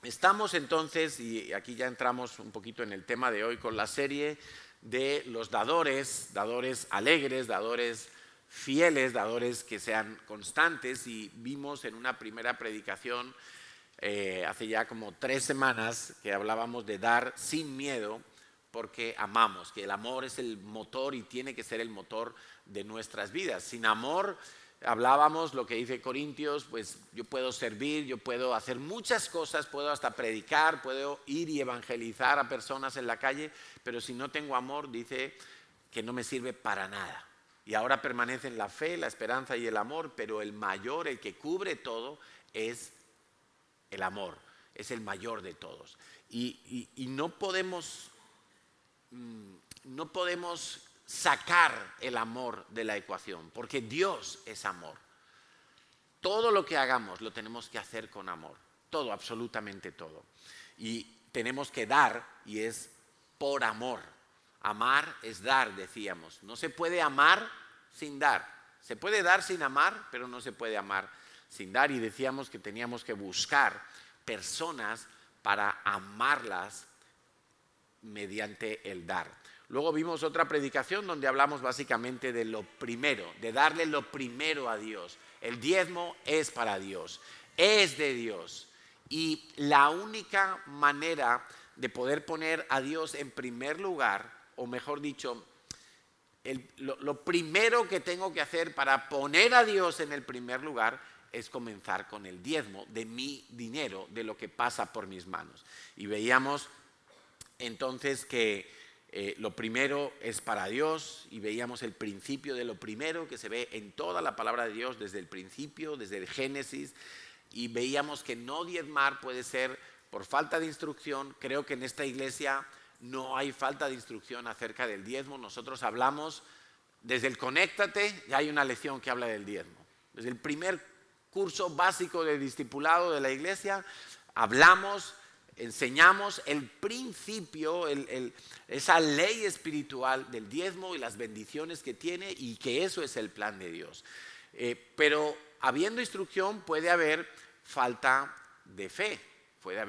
Estamos entonces, y aquí ya entramos un poquito en el tema de hoy, con la serie de los dadores, dadores alegres, dadores fieles, dadores que sean constantes, y vimos en una primera predicación hace ya como 3 semanas que hablábamos de dar sin miedo porque amamos, que el amor es el motor y tiene que ser el motor de nuestras vidas. Sin amor, hablábamos lo que dice Corintios, pues yo puedo servir, yo puedo hacer muchas cosas, puedo hasta predicar, puedo ir y evangelizar a personas en la calle, pero si no tengo amor, dice que no me sirve para nada. Y ahora permanecen la fe, la esperanza y el amor, pero el mayor, el que cubre todo, es el amor, es el mayor de todos. Y no podemos sacar el amor de la ecuación, porque Dios es amor. Todo lo que hagamos lo tenemos que hacer con amor, todo, absolutamente todo. Y tenemos que dar, y es por amor. Amar es dar, decíamos. No se puede amar sin dar. Se puede dar sin amar, pero no se puede amar sin dar. Y decíamos que teníamos que buscar personas para amarlas mediante el dar. Luego vimos otra predicación donde hablamos básicamente de lo primero, de darle lo primero a Dios. El diezmo es para Dios, es de Dios. Y la única manera de poder poner a Dios en primer lugar, o mejor dicho, lo primero que tengo que hacer para poner a Dios en el primer lugar es comenzar con el diezmo de mi dinero, de lo que pasa por mis manos. Y veíamos entonces que lo primero es para Dios, y veíamos el principio de lo primero que se ve en toda la palabra de Dios desde el principio, desde el Génesis, y veíamos que no diezmar puede ser por falta de instrucción. Creo que en esta iglesia no hay falta de instrucción acerca del diezmo. Nosotros hablamos desde el Conéctate, ya hay una lección que habla del diezmo. Desde el primer curso básico de discipulado de la iglesia hablamos, enseñamos el principio, esa ley espiritual del diezmo y las bendiciones que tiene, y que eso es el plan de Dios. Pero habiendo instrucción puede haber falta de fe. Puede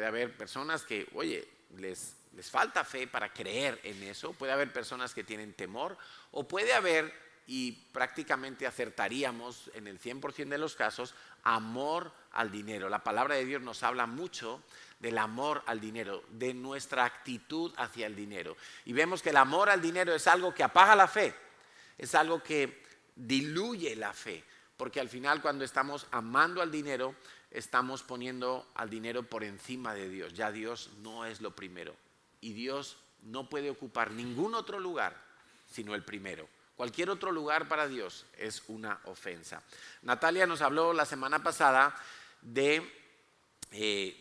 haber personas que, oye, les falta fe para creer en eso. Puede haber personas que tienen temor, o puede haber, y prácticamente acertaríamos en el 100% de los casos, amor al dinero. La palabra de Dios nos habla mucho del amor al dinero, de nuestra actitud hacia el dinero. Y vemos que el amor al dinero es algo que apaga la fe, es algo que diluye la fe, porque al final, cuando estamos amando al dinero, estamos poniendo al dinero por encima de Dios. Ya Dios no es lo primero, y Dios no puede ocupar ningún otro lugar sino el primero. Cualquier otro lugar para Dios es una ofensa. Natalia nos habló la semana pasada de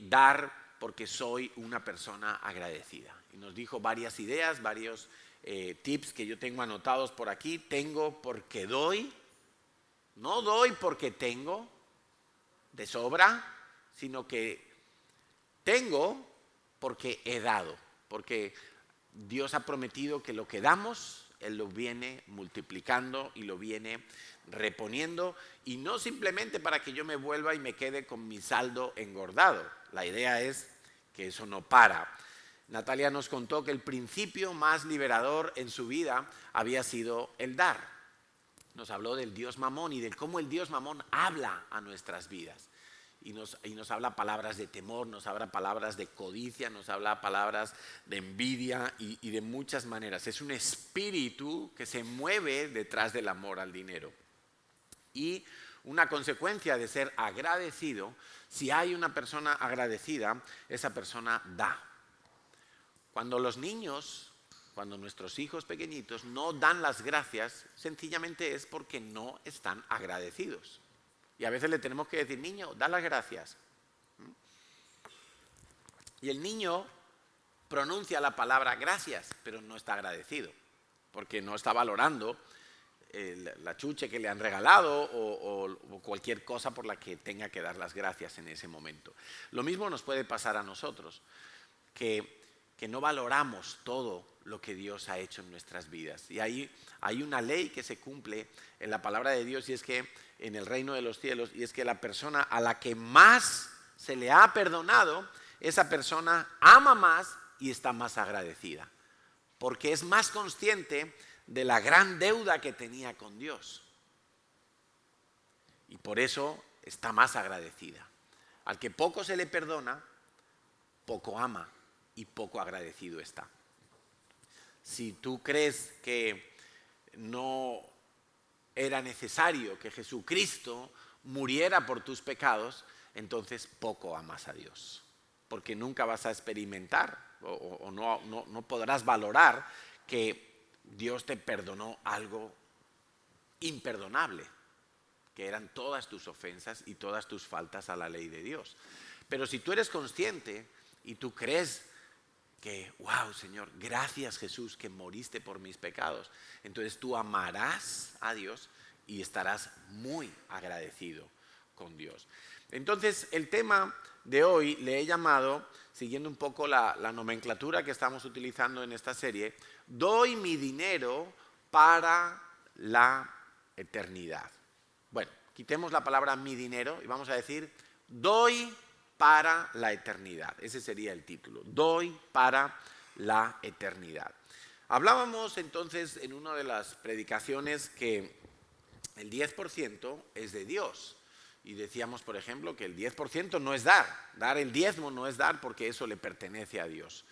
dar porque soy una persona agradecida, y nos dijo varias ideas, varios tips que yo tengo anotados por aquí. Tengo porque doy, no doy porque tengo de sobra, sino que tengo porque he dado, porque Dios ha prometido que lo que damos, Él lo viene multiplicando y lo viene reponiendo, y no simplemente para que yo me vuelva y me quede con mi saldo engordado. La idea es que eso no para. Natalia nos contó que el principio más liberador en su vida había sido el dar. Nos habló del Dios Mamón y de cómo el Dios Mamón habla a nuestras vidas. Y nos habla palabras de temor, nos habla palabras de codicia, nos habla palabras de envidia y de muchas maneras. Es un espíritu que se mueve detrás del amor al dinero. Y una consecuencia de ser agradecido, si hay una persona agradecida, esa persona da. Cuando los niños, cuando nuestros hijos pequeñitos no dan las gracias, sencillamente es porque no están agradecidos. Y a veces le tenemos que decir: niño, da las gracias. Y el niño pronuncia la palabra gracias, pero no está agradecido, porque no está valorando la chuche que le han regalado o cualquier cosa por la que tenga que dar las gracias en ese momento. Lo mismo nos puede pasar a nosotros, que no valoramos todo lo que Dios ha hecho en nuestras vidas. Y hay una ley que se cumple en la palabra de Dios, y es que en el reino de los cielos, y es que la persona a la que más se le ha perdonado, esa persona ama más y está más agradecida, porque es más consciente de la gran deuda que tenía con Dios. Y por eso está más agradecida. Al que poco se le perdona, poco ama y poco agradecido está. Si tú crees que no era necesario que Jesucristo muriera por tus pecados, entonces poco amas a Dios, porque nunca vas a experimentar o no podrás valorar que Dios te perdonó algo imperdonable, que eran todas tus ofensas y todas tus faltas a la ley de Dios. Pero si tú eres consciente y tú crees que, wow, Señor, gracias Jesús que moriste por mis pecados, entonces tú amarás a Dios y estarás muy agradecido con Dios. Entonces el tema de hoy le he llamado, siguiendo un poco la nomenclatura que estamos utilizando en esta serie, doy mi dinero para la eternidad. Bueno, quitemos la palabra mi dinero y vamos a decir doy para la eternidad. Ese sería el título, doy para la eternidad. Hablábamos entonces en una de las predicaciones que el 10% es de Dios. Y decíamos, por ejemplo, que el 10% no es dar. Dar el diezmo no es dar porque eso le pertenece a Dios.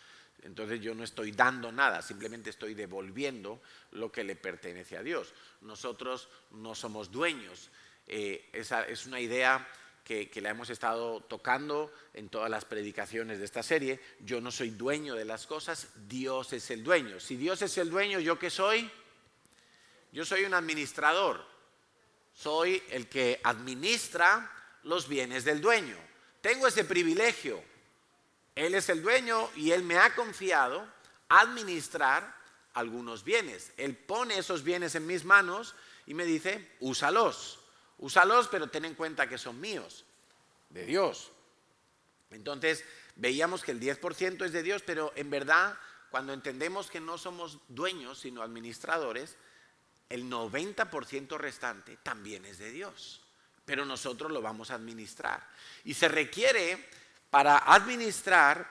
Entonces yo no estoy dando nada, simplemente estoy devolviendo lo que le pertenece a Dios. Nosotros no somos dueños. Esa es una idea que la hemos estado tocando en todas las predicaciones de esta serie. Yo no soy dueño de las cosas, Dios es el dueño. Si Dios es el dueño, ¿yo qué soy? Yo soy un administrador. Soy el que administra los bienes del dueño. Tengo ese privilegio. Él es el dueño y Él me ha confiado administrar algunos bienes. Él pone esos bienes en mis manos y me dice, úsalos. Úsalos, pero ten en cuenta que son míos, de Dios. Entonces, veíamos que el 10% es de Dios, pero en verdad, cuando entendemos que no somos dueños, sino administradores, el 90% restante también es de Dios, pero nosotros lo vamos a administrar. Y se requiere para administrar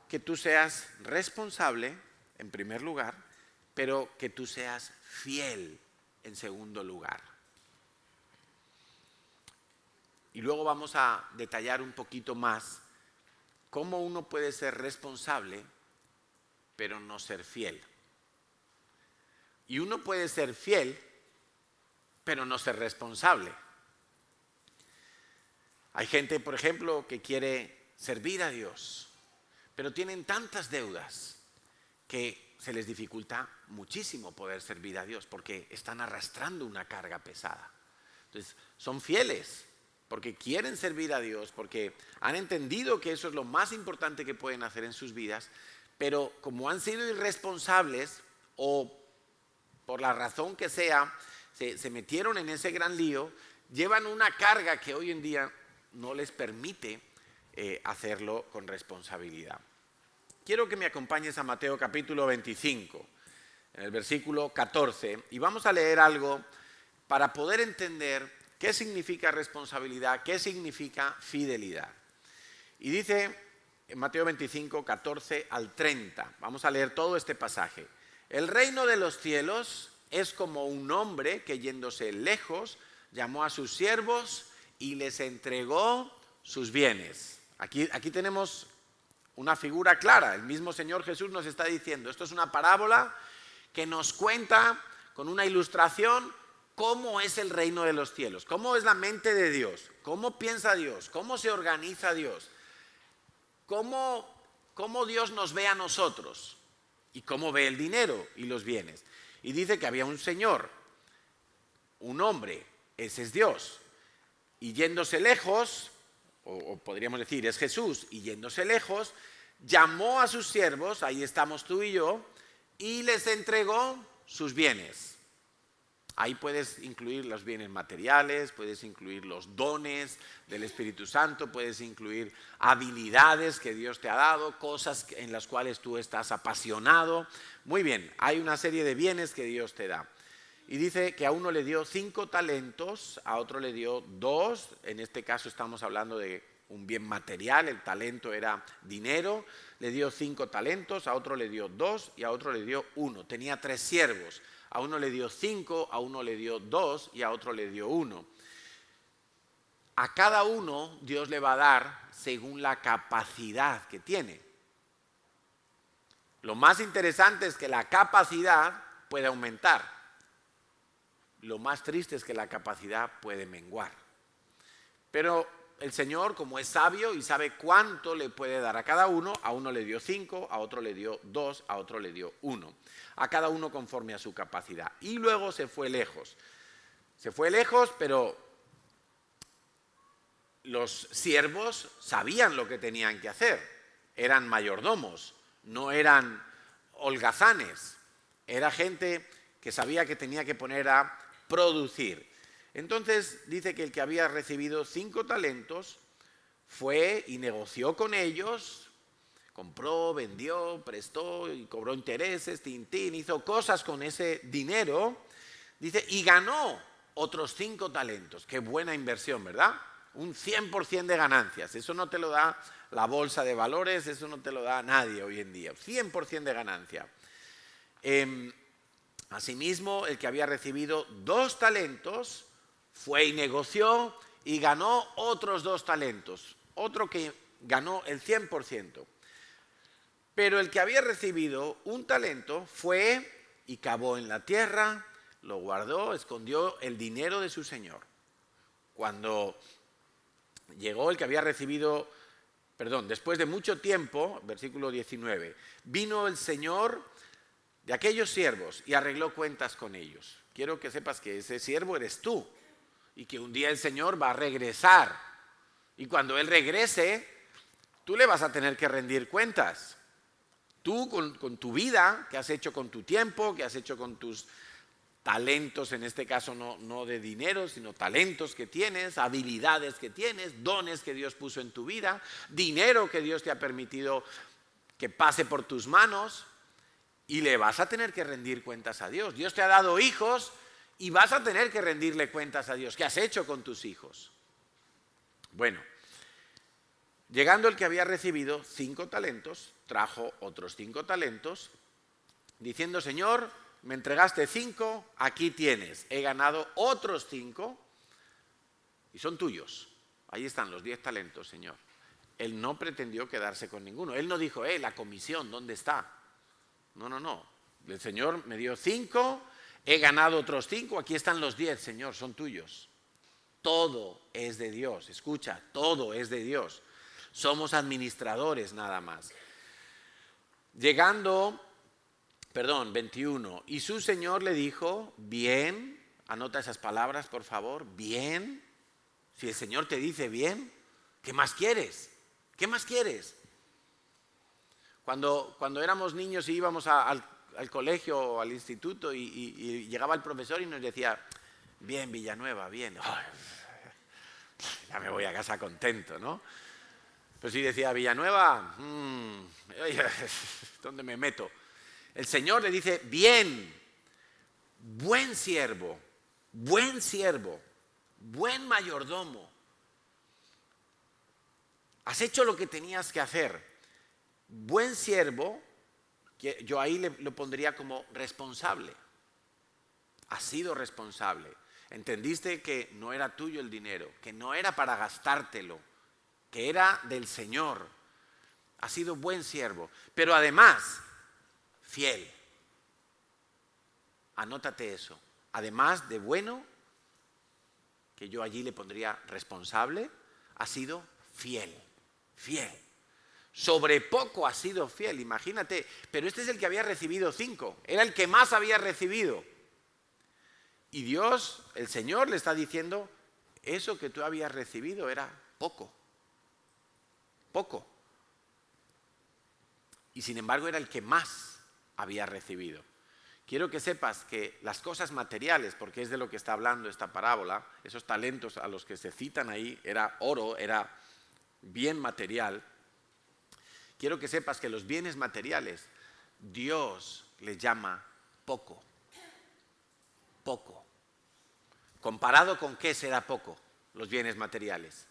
que tú seas responsable, en primer lugar, pero que tú seas fiel, en segundo lugar. Y luego vamos a detallar un poquito más cómo uno puede ser responsable, pero no ser fiel. Y uno puede ser fiel, pero no ser responsable. Hay gente, por ejemplo, que quiere servir a Dios, pero tienen tantas deudas que se les dificulta muchísimo poder servir a Dios porque están arrastrando una carga pesada. Entonces, son fieles porque quieren servir a Dios, porque han entendido que eso es lo más importante que pueden hacer en sus vidas, pero como han sido irresponsables o por la razón que sea, se metieron en ese gran lío, llevan una carga que hoy en día no les permite hacerlo con responsabilidad. Quiero que me acompañes a Mateo capítulo 25, en el versículo 14, y vamos a leer algo para poder entender qué significa responsabilidad, qué significa fidelidad. Y dice en Mateo 25, 14 al 30, vamos a leer todo este pasaje. El reino de los cielos es como un hombre que yéndose lejos llamó a sus siervos y les entregó sus bienes. Aquí tenemos una figura clara. El mismo Señor Jesús nos está diciendo, esto es una parábola que nos cuenta con una ilustración cómo es el reino de los cielos, cómo es la mente de Dios, cómo piensa Dios, cómo se organiza Dios, cómo Dios nos ve a nosotros. Y cómo ve el dinero y los bienes. Y dice que había un señor, un hombre, ese es Dios. Y yéndose lejos, o podríamos decir es Jesús, y yéndose lejos, llamó a sus siervos, ahí estamos tú y yo, y les entregó sus bienes. Ahí puedes incluir los bienes materiales, puedes incluir los dones del Espíritu Santo, puedes incluir habilidades que Dios te ha dado, cosas en las cuales tú estás apasionado. Muy bien, hay una serie de bienes que Dios te da. Y dice que a uno le dio 5 talentos, a otro le dio 2, en este caso estamos hablando de un bien material, el talento era dinero, le dio 5 talentos, a otro le dio 2 y a otro le dio 1. Tenía 3 siervos, a uno le dio 5, a uno le dio 2 y a otro le dio 1. A cada uno Dios le va a dar según la capacidad que tiene. Lo más interesante es que la capacidad puede aumentar. Lo más triste es que la capacidad puede menguar. Pero el Señor, como es sabio y sabe cuánto le puede dar a cada uno, a uno le dio 5, a otro le dio 2, a otro le dio 1. A cada uno conforme a su capacidad. Y luego se fue lejos. Se fue lejos, pero los siervos sabían lo que tenían que hacer. Eran mayordomos, no eran holgazanes. Era gente que sabía que tenía que poner a producir. Entonces dice que el que había recibido 5 talentos fue y negoció con ellos, compró, vendió, prestó y cobró intereses, hizo cosas con ese dinero, dice, y ganó otros 5 talentos. Qué buena inversión, ¿verdad? Un 100% de ganancias. Eso no te lo da la bolsa de valores, eso no te lo da nadie hoy en día. 100% de ganancia. Asimismo, el que había recibido 2 talentos fue y negoció y ganó otros 2 talentos. Otro que ganó el 100%. Pero el que había recibido 1 talento fue y cavó en la tierra, lo guardó, escondió el dinero de su señor. Cuando llegó el que había recibido, después de mucho tiempo, versículo 19, vino el señor de aquellos siervos y arregló cuentas con ellos. Quiero que sepas que ese siervo eres tú y que un día el Señor va a regresar. Y cuando Él regrese, tú le vas a tener que rendir cuentas. Tú con tu vida, qué has hecho con tu tiempo, qué has hecho con tus talentos, en este caso no de dinero, sino talentos que tienes, habilidades que tienes, dones que Dios puso en tu vida, dinero que Dios te ha permitido que pase por tus manos. Y le vas a tener que rendir cuentas a Dios. Dios te ha dado hijos y vas a tener que rendirle cuentas a Dios. ¿Qué has hecho con tus hijos? Bueno, llegando el que había recibido 5 talentos, trajo otros 5 talentos, diciendo, Señor, me entregaste 5, aquí tienes. He ganado otros 5 y son tuyos. Ahí están los 10 talentos, Señor. Él no pretendió quedarse con ninguno. Él no dijo, la comisión, ¿dónde está? No. El Señor me dio 5, he ganado otros 5, aquí están los 10, Señor, son tuyos. Todo es de Dios, escucha, todo es de Dios. Somos administradores nada más. 21, y su Señor le dijo, bien, anota esas palabras por favor, bien. Si el Señor te dice bien, ¿qué más quieres? ¿Qué más quieres? Cuando éramos niños y íbamos al colegio o al instituto y llegaba el profesor y nos decía, bien Villanueva, bien, ay, ya me voy a casa contento, ¿no? Pero si decía Villanueva, ¿dónde me meto? El Señor le dice, bien, buen siervo, buen mayordomo. Has hecho lo que tenías que hacer. Buen siervo, que yo ahí lo pondría como responsable. Has sido responsable. Entendiste que no era tuyo el dinero, que no era para gastártelo, que era del Señor. Has sido buen siervo, pero además, fiel. Anótate eso. Además de bueno, que yo allí le pondría responsable, has sido fiel. Sobre poco has sido fiel, imagínate. Pero este es el que había recibido 5. Era el que más había recibido. Y Dios, el Señor, le está diciendo, eso que tú habías recibido era poco. Y sin embargo era el que más había recibido. Quiero que sepas que las cosas materiales, porque es de lo que está hablando esta parábola, esos talentos a los que se citan ahí, era oro, era bien material. Quiero que sepas que los bienes materiales, Dios les llama poco. ¿Comparado con qué será poco los bienes materiales?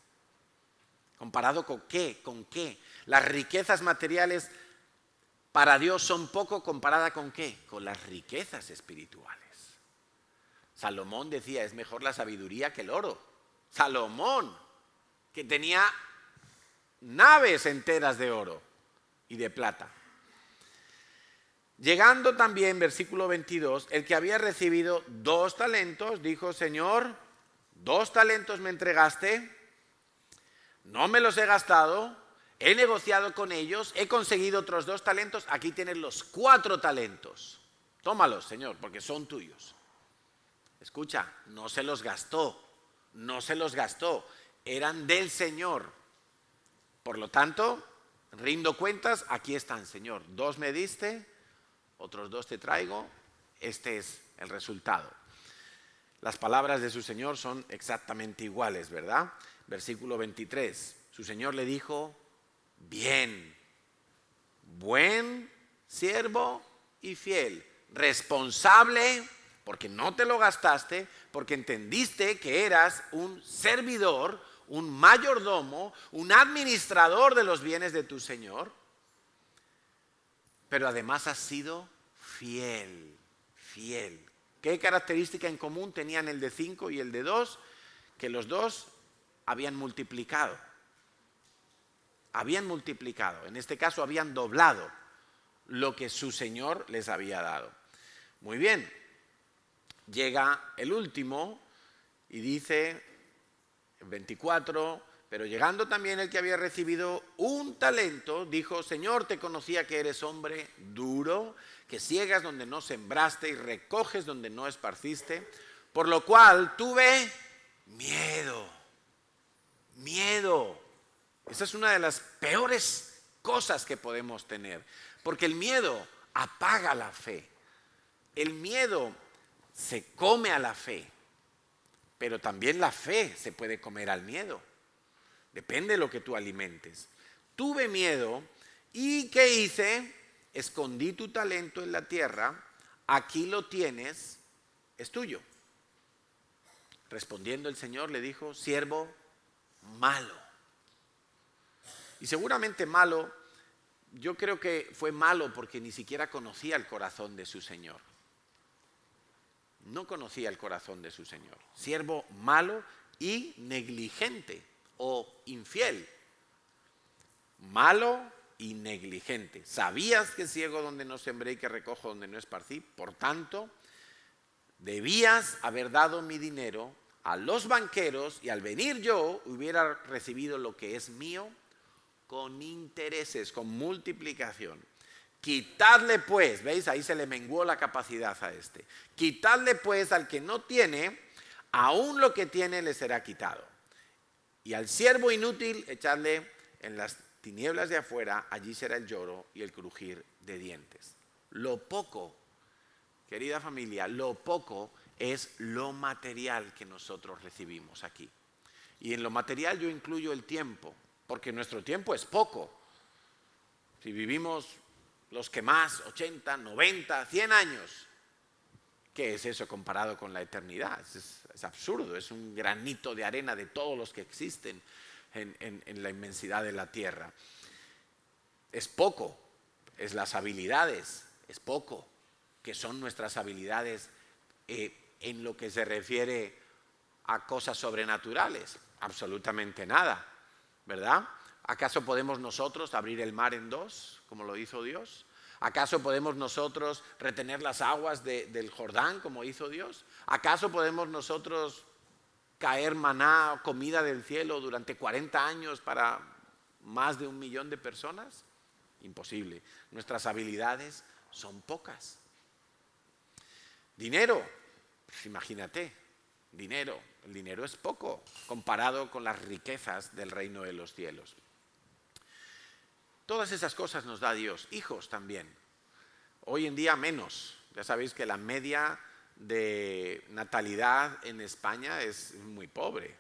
¿Comparado con qué? ¿Con qué? Las riquezas materiales para Dios son poco comparada con qué? Con las riquezas espirituales. Salomón decía, es mejor la sabiduría que el oro. Salomón, que tenía naves enteras de oro y de plata. Llegando también, versículo 22, el que había recibido 2 talentos, dijo, Señor, 2 talentos me entregaste, no me los he gastado, he negociado con ellos, he conseguido otros 2 talentos, aquí tienes los 4 talentos. Tómalos, Señor, porque son tuyos. Escucha, no se los gastó, eran del Señor. Por lo tanto, rindo cuentas, aquí están, Señor. 2 me diste, otros 2 te traigo, este es el resultado. Las palabras de su Señor son exactamente iguales, ¿verdad? Versículo 23, su Señor le dijo, bien, buen siervo y fiel, responsable, porque no te lo gastaste, porque entendiste que eras un servidor, un mayordomo, un administrador de los bienes de tu Señor, pero además has sido fiel, fiel. ¿Qué característica en común tenían el de 5 y el de 2? Que los 2 habían multiplicado. En este caso habían doblado lo que su Señor les había dado. Muy bien, llega el último y dice, 24, pero llegando también el que había recibido 1 talento, dijo, Señor, te conocía que eres hombre duro, que ciegas donde no sembraste y recoges donde no esparciste, por lo cual tuve miedo. Esa es una de las peores cosas que podemos tener, porque el miedo apaga la fe. El miedo se come a la fe, pero también la fe se puede comer al miedo. Depende de lo que tú alimentes. Tuve miedo y ¿qué hice? Escondí tu talento en la tierra, aquí lo tienes, es tuyo. Respondiendo el Señor le dijo, siervo malo. Y seguramente malo, yo creo que fue malo porque ni siquiera conocía el corazón de su Señor. No conocía el corazón de su Señor. Siervo malo y negligente o infiel. Malo y negligente. Sabías que ciego donde no sembré y que recojo donde no esparcí. Por tanto, debías haber dado mi dinero a los banqueros y al venir yo hubiera recibido lo que es mío con intereses, con multiplicación. Quitadle pues, ¿veis? Ahí se le menguó la capacidad a este. Quitadle pues al que no tiene, aún lo que tiene le será quitado. Y al siervo inútil echadle en las tinieblas de afuera, allí será el lloro y el crujir de dientes. Lo poco, querida familia, lo poco es lo material que nosotros recibimos aquí. Y en lo material yo incluyo el tiempo, porque nuestro tiempo es poco. Si vivimos los que más, 80, 90, 100 años, ¿qué es eso comparado con la eternidad? Es absurdo, es un granito de arena de todos los que existen en la inmensidad de la tierra. Es poco, es las habilidades, es poco, que son nuestras habilidades en lo que se refiere a cosas sobrenaturales, absolutamente nada, ¿verdad? ¿Acaso podemos nosotros abrir el mar en 2, como lo hizo Dios? ¿Acaso podemos nosotros retener las aguas del Jordán, como hizo Dios? ¿Acaso podemos nosotros caer maná o comida del cielo durante 40 años para más de 1 millón de personas? Imposible. Nuestras habilidades son pocas. Dinero, pues imagínate, dinero. El dinero es poco comparado con las riquezas del reino de los cielos. Todas esas cosas nos da Dios. Hijos también. Hoy en día menos. Ya sabéis que la media de natalidad en España es muy pobre.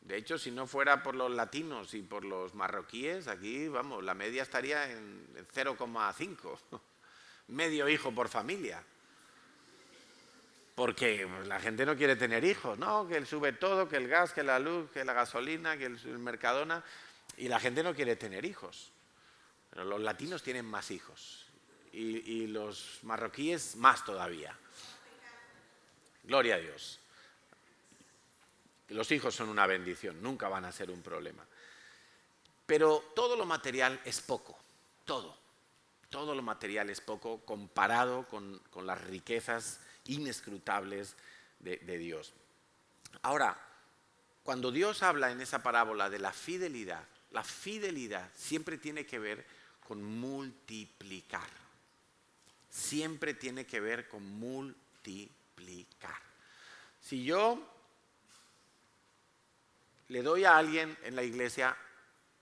De hecho, si no fuera por los latinos y por los marroquíes, aquí, vamos, la media estaría en 0,5. Medio hijo por familia. Porque la gente no quiere tener hijos, ¿no? Que sube todo, que el gas, que la luz, que la gasolina, que el Mercadona. Y la gente no quiere tener hijos. Pero los latinos tienen más hijos. Y los marroquíes más todavía. Gloria a Dios. Los hijos son una bendición, nunca van a ser un problema. Pero todo lo material es poco, todo. Todo lo material es poco comparado con las riquezas inescrutables de Dios. Ahora, cuando Dios habla en esa parábola de la fidelidad siempre tiene que ver con multiplicar. Siempre tiene que ver con multiplicar. Si yo le doy a alguien en la iglesia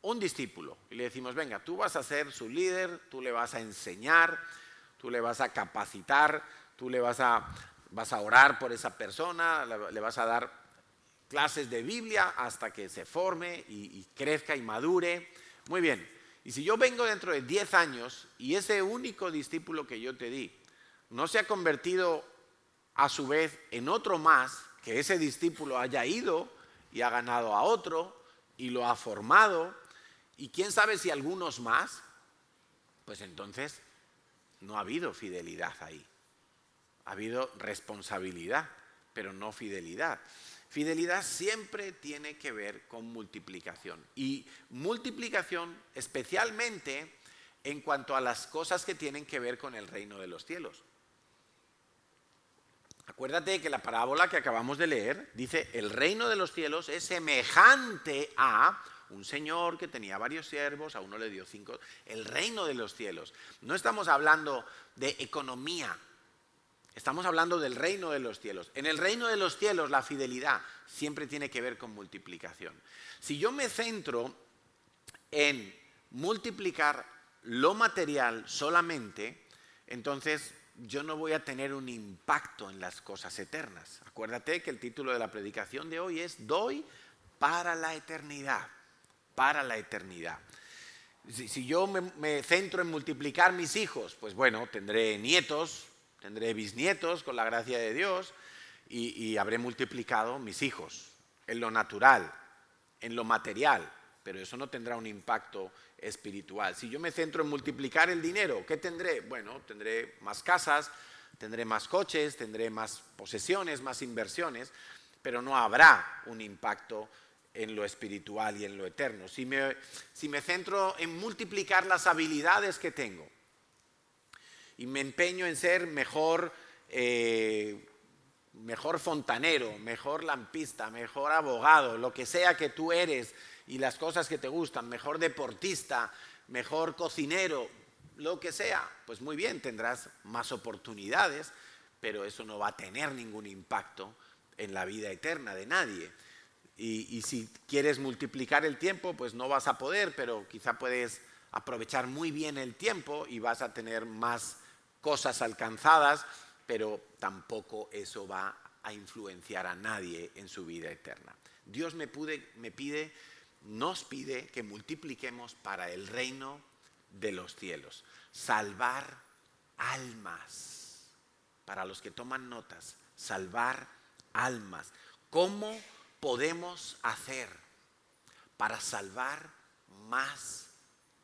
un discípulo y le decimos, venga, tú vas a ser su líder, tú le vas a enseñar, tú le vas a capacitar, tú le vas a orar por esa persona, le vas a dar clases de Biblia hasta que se forme y crezca y madure. Muy bien, y si yo vengo dentro de 10 años y ese único discípulo que yo te di no se ha convertido a su vez en otro más, que ese discípulo haya ido y ha ganado a otro y lo ha formado, y quién sabe si algunos más, pues entonces no ha habido fidelidad ahí. Ha habido responsabilidad, pero no fidelidad. Fidelidad siempre tiene que ver con multiplicación. Y multiplicación especialmente en cuanto a las cosas que tienen que ver con el reino de los cielos. Acuérdate que la parábola que acabamos de leer dice, el reino de los cielos es semejante a un señor que tenía varios siervos, a uno le dio 5. El reino de los cielos. No estamos hablando de economía, estamos hablando del reino de los cielos. En el reino de los cielos la fidelidad siempre tiene que ver con multiplicación. Si yo me centro en multiplicar lo material solamente, entonces yo no voy a tener un impacto en las cosas eternas. Acuérdate que el título de la predicación de hoy es Doy para la eternidad. Para la eternidad. Si yo me centro en multiplicar mis hijos, pues bueno, tendré nietos, tendré bisnietos con la gracia de Dios y habré multiplicado mis hijos en lo natural, en lo material, pero eso no tendrá un impacto espiritual. Si yo me centro en multiplicar el dinero, ¿qué tendré? Bueno, tendré más casas, tendré más coches, tendré más posesiones, más inversiones, pero no habrá un impacto en lo espiritual y en lo eterno. Si me centro en multiplicar las habilidades que tengo y me empeño en ser mejor fontanero, mejor lampista, mejor abogado, lo que sea que tú eres y las cosas que te gustan, mejor deportista, mejor cocinero, lo que sea, pues muy bien, tendrás más oportunidades, pero eso no va a tener ningún impacto en la vida eterna de nadie. Y si quieres multiplicar el tiempo, pues no vas a poder, pero quizá puedes aprovechar muy bien el tiempo y vas a tener más cosas alcanzadas, pero tampoco eso va a influenciar a nadie en su vida eterna. Dios nos pide que multipliquemos para el reino de los cielos. Salvar almas. Para los que toman notas, salvar almas. ¿Cómo podemos hacer para salvar más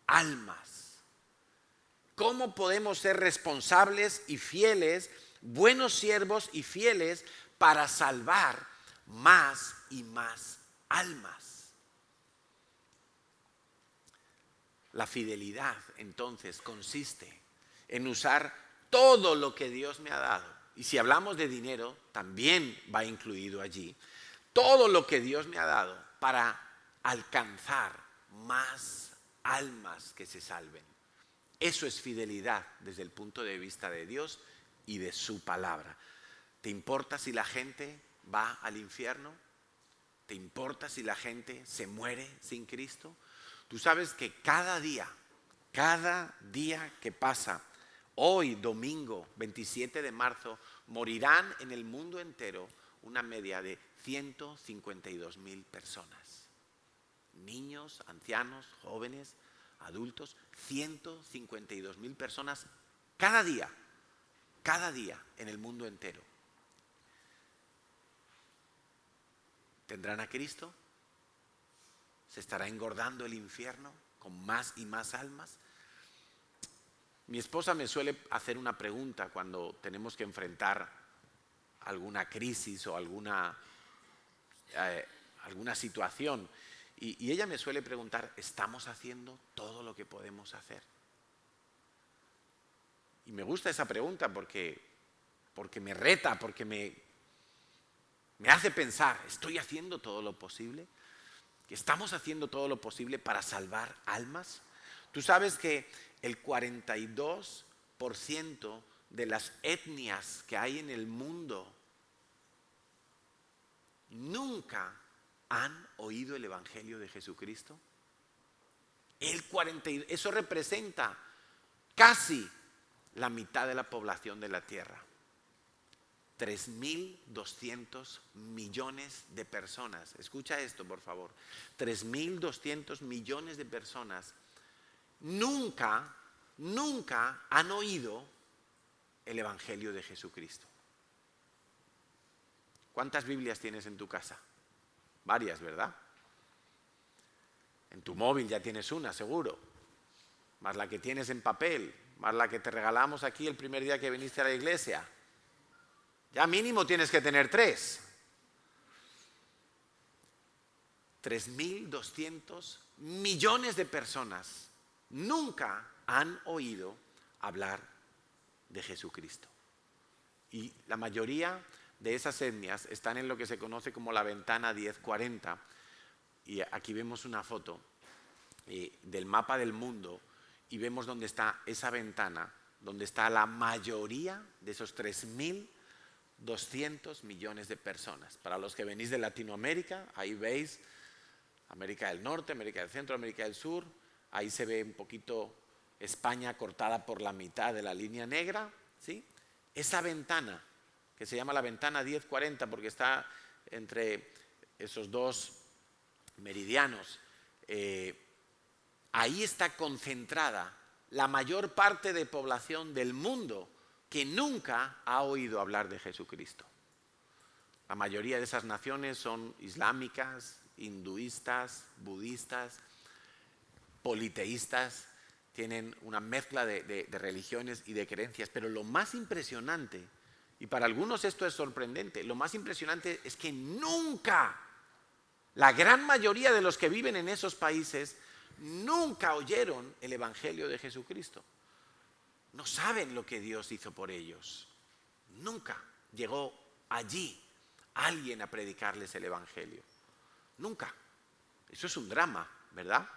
almas? ¿Cómo podemos ser responsables y fieles, buenos siervos y fieles para salvar más y más almas? La fidelidad entonces consiste en usar todo lo que Dios me ha dado. Y si hablamos de dinero, también va incluido allí. Todo lo que Dios me ha dado para alcanzar más almas que se salven. Eso es fidelidad desde el punto de vista de Dios y de su palabra. ¿Te importa si la gente va al infierno? ¿Te importa si la gente se muere sin Cristo? Tú sabes que cada día que pasa, hoy domingo 27 de marzo, morirán en el mundo entero una media de 152,000 personas. Niños, ancianos, jóvenes, adultos, 152,000 personas cada día en el mundo entero. ¿Tendrán a Cristo? ¿Se estará engordando el infierno con más y más almas? Mi esposa me suele hacer una pregunta cuando tenemos que enfrentar alguna crisis o alguna situación. Y ella me suele preguntar, ¿estamos haciendo todo lo que podemos hacer? Y me gusta esa pregunta porque me reta, porque me hace pensar, ¿estoy haciendo todo lo posible? ¿Estamos haciendo todo lo posible para salvar almas? Tú sabes que el 42% de las etnias que hay en el mundo nunca han oído el Evangelio de Jesucristo. Eso representa casi la mitad de la población de la tierra. 3.200 millones de personas. Escucha esto, por favor. 3.200 millones de personas nunca han oído el Evangelio de Jesucristo. ¿Cuántas Biblias tienes en tu casa? Varias, ¿verdad? En tu móvil ya tienes una, seguro. Más la que tienes en papel, más la que te regalamos aquí el primer día que viniste a la iglesia. Ya mínimo tienes que tener 3. 3.200 millones de personas nunca han oído hablar de Jesucristo. Y la mayoría de esas etnias están en lo que se conoce como la ventana 1040. Y aquí vemos una foto del mapa del mundo y vemos dónde está esa ventana, donde está la mayoría de esos 3.200 millones de personas. Para los que venís de Latinoamérica, ahí veis América del Norte, América del Centro, América del Sur. Ahí se ve un poquito España cortada por la mitad de la línea negra, ¿sí? Esa ventana, que se llama la ventana 1040 porque está entre esos dos meridianos, ahí está concentrada la mayor parte de población del mundo que nunca ha oído hablar de Jesucristo. La mayoría de esas naciones son islámicas, hinduistas, budistas, politeístas, tienen una mezcla de religiones y de creencias, pero lo más impresionante, y para algunos esto es sorprendente, lo más impresionante es que nunca, la gran mayoría de los que viven en esos países, nunca oyeron el Evangelio de Jesucristo. No saben lo que Dios hizo por ellos. Nunca llegó allí alguien a predicarles el Evangelio. Nunca. Eso es un drama, ¿verdad?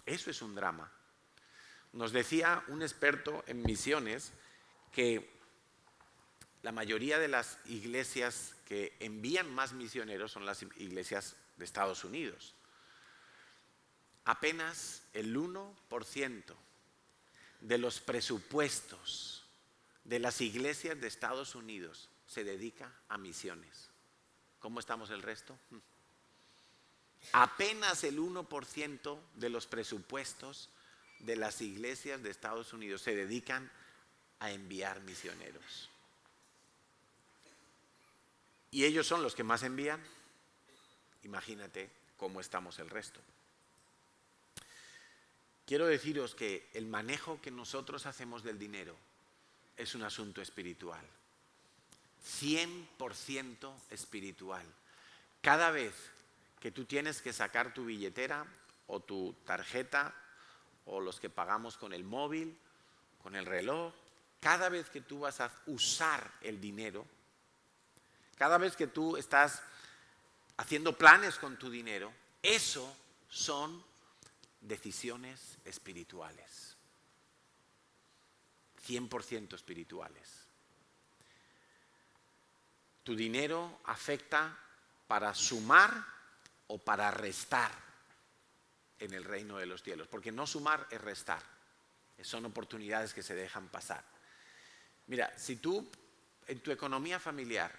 Eso es un drama. Nos decía un experto en misiones que la mayoría de las iglesias que envían más misioneros son las iglesias de Estados Unidos. Apenas el 1% de los presupuestos de las iglesias de Estados Unidos se dedica a misiones. ¿Cómo estamos el resto? Apenas el 1% de los presupuestos de las iglesias de Estados Unidos se dedican a enviar misioneros. Y ellos son los que más envían. Imagínate cómo estamos el resto. Quiero deciros que el manejo que nosotros hacemos del dinero es un asunto espiritual. 100% espiritual. Cada vez que tú tienes que sacar tu billetera o tu tarjeta o los que pagamos con el móvil, con el reloj, cada vez que tú vas a usar el dinero, cada vez que tú estás haciendo planes con tu dinero, eso son decisiones espirituales. 100% espirituales. Tu dinero afecta para sumar o para restar en el reino de los cielos, porque no sumar es restar, son oportunidades que se dejan pasar. Mira, si tú en tu economía familiar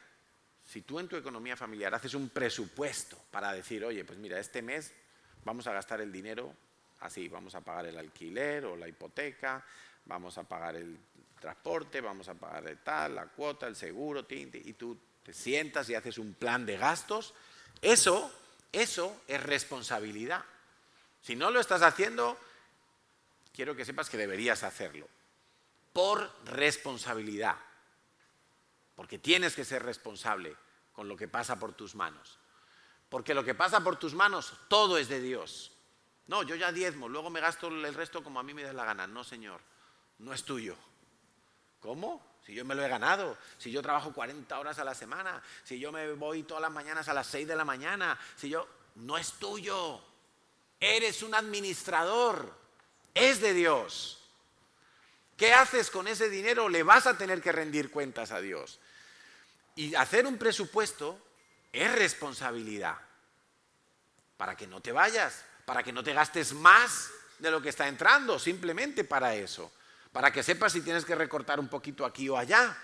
haces un presupuesto para decir, oye, pues mira, este mes vamos a gastar el dinero así, vamos a pagar el alquiler o la hipoteca, vamos a pagar el transporte, vamos a pagar la cuota, el seguro, y tú te sientas y haces un plan de gastos, eso es responsabilidad. Si no lo estás haciendo, quiero que sepas que deberías hacerlo. Por responsabilidad. Porque tienes que ser responsable con lo que pasa por tus manos. Porque lo que pasa por tus manos, todo es de Dios. No, yo ya diezmo, luego me gasto el resto como a mí me da la gana. No, Señor, no es tuyo. ¿Cómo? Si yo me lo he ganado, si yo trabajo 40 horas a la semana, si yo me voy todas las mañanas a las 6 de la mañana, no es tuyo. Eres un administrador, es de Dios. ¿Qué haces con ese dinero? Le vas a tener que rendir cuentas a Dios. Y hacer un presupuesto es responsabilidad. Para que no te vayas, para que no te gastes más de lo que está entrando, simplemente para eso. Para que sepas si tienes que recortar un poquito aquí o allá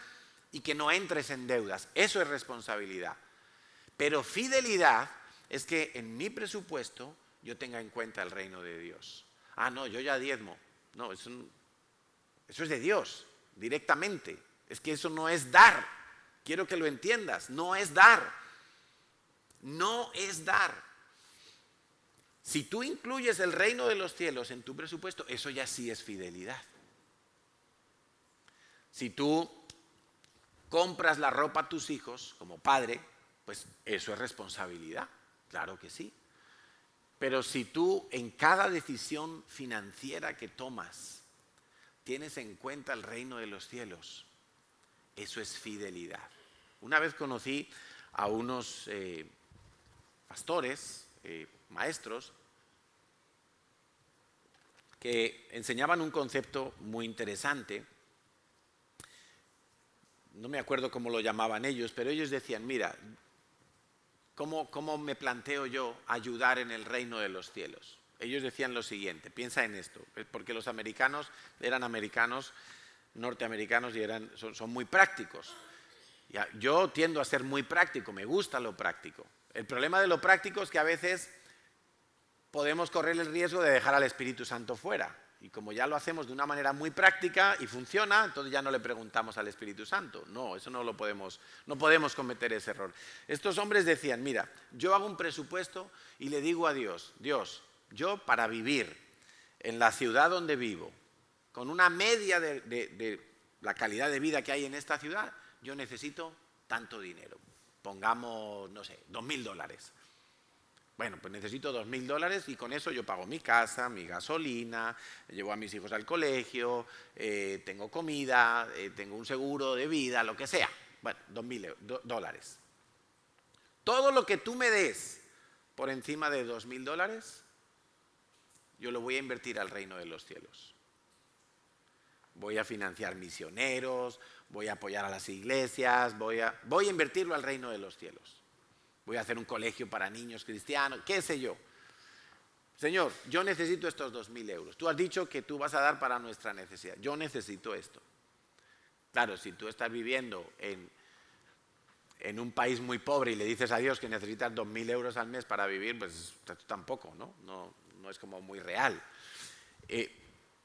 y que no entres en deudas. Eso es responsabilidad. Pero fidelidad es que en mi presupuesto yo tenga en cuenta el reino de Dios. Ah, no, yo ya diezmo. No, eso es de Dios, directamente. Es que eso no es dar. Quiero que lo entiendas. No es dar. No es dar. Si tú incluyes el reino de los cielos en tu presupuesto, eso ya sí es fidelidad. Si tú compras la ropa a tus hijos como padre, pues eso es responsabilidad, claro que sí. Pero si tú en cada decisión financiera que tomas tienes en cuenta el reino de los cielos, eso es fidelidad. Una vez conocí a unos pastores, maestros, que enseñaban un concepto muy interesante. No me acuerdo cómo lo llamaban ellos, pero ellos decían, mira, ¿cómo me planteo yo ayudar en el reino de los cielos? Ellos decían lo siguiente, piensa en esto, porque los americanos eran americanos, norteamericanos y son muy prácticos. Yo tiendo a ser muy práctico, me gusta lo práctico. El problema de lo práctico es que a veces podemos correr el riesgo de dejar al Espíritu Santo fuera. Y como ya lo hacemos de una manera muy práctica y funciona, entonces ya no le preguntamos al Espíritu Santo. No, eso no podemos cometer ese error. Estos hombres decían, mira, yo hago un presupuesto y le digo a Dios, Dios, yo para vivir en la ciudad donde vivo, con una media de la calidad de vida que hay en esta ciudad, yo necesito tanto dinero. Pongamos, no sé, $2.000. Bueno, pues necesito $2.000 y con eso yo pago mi casa, mi gasolina, llevo a mis hijos al colegio, tengo comida, tengo un seguro de vida, lo que sea. Bueno, $2.000. Todo lo que tú me des por encima de $2.000, yo lo voy a invertir al reino de los cielos. Voy a financiar misioneros, voy a apoyar a las iglesias, voy a invertirlo al reino de los cielos. Voy a hacer un colegio para niños cristianos, qué sé yo. Señor, yo necesito estos 2.000 euros. Tú has dicho que tú vas a dar para nuestra necesidad. Yo necesito esto. Claro, si tú estás viviendo en un país muy pobre y le dices a Dios que necesitas 2.000 euros al mes para vivir, pues tampoco, ¿no? No es como muy real.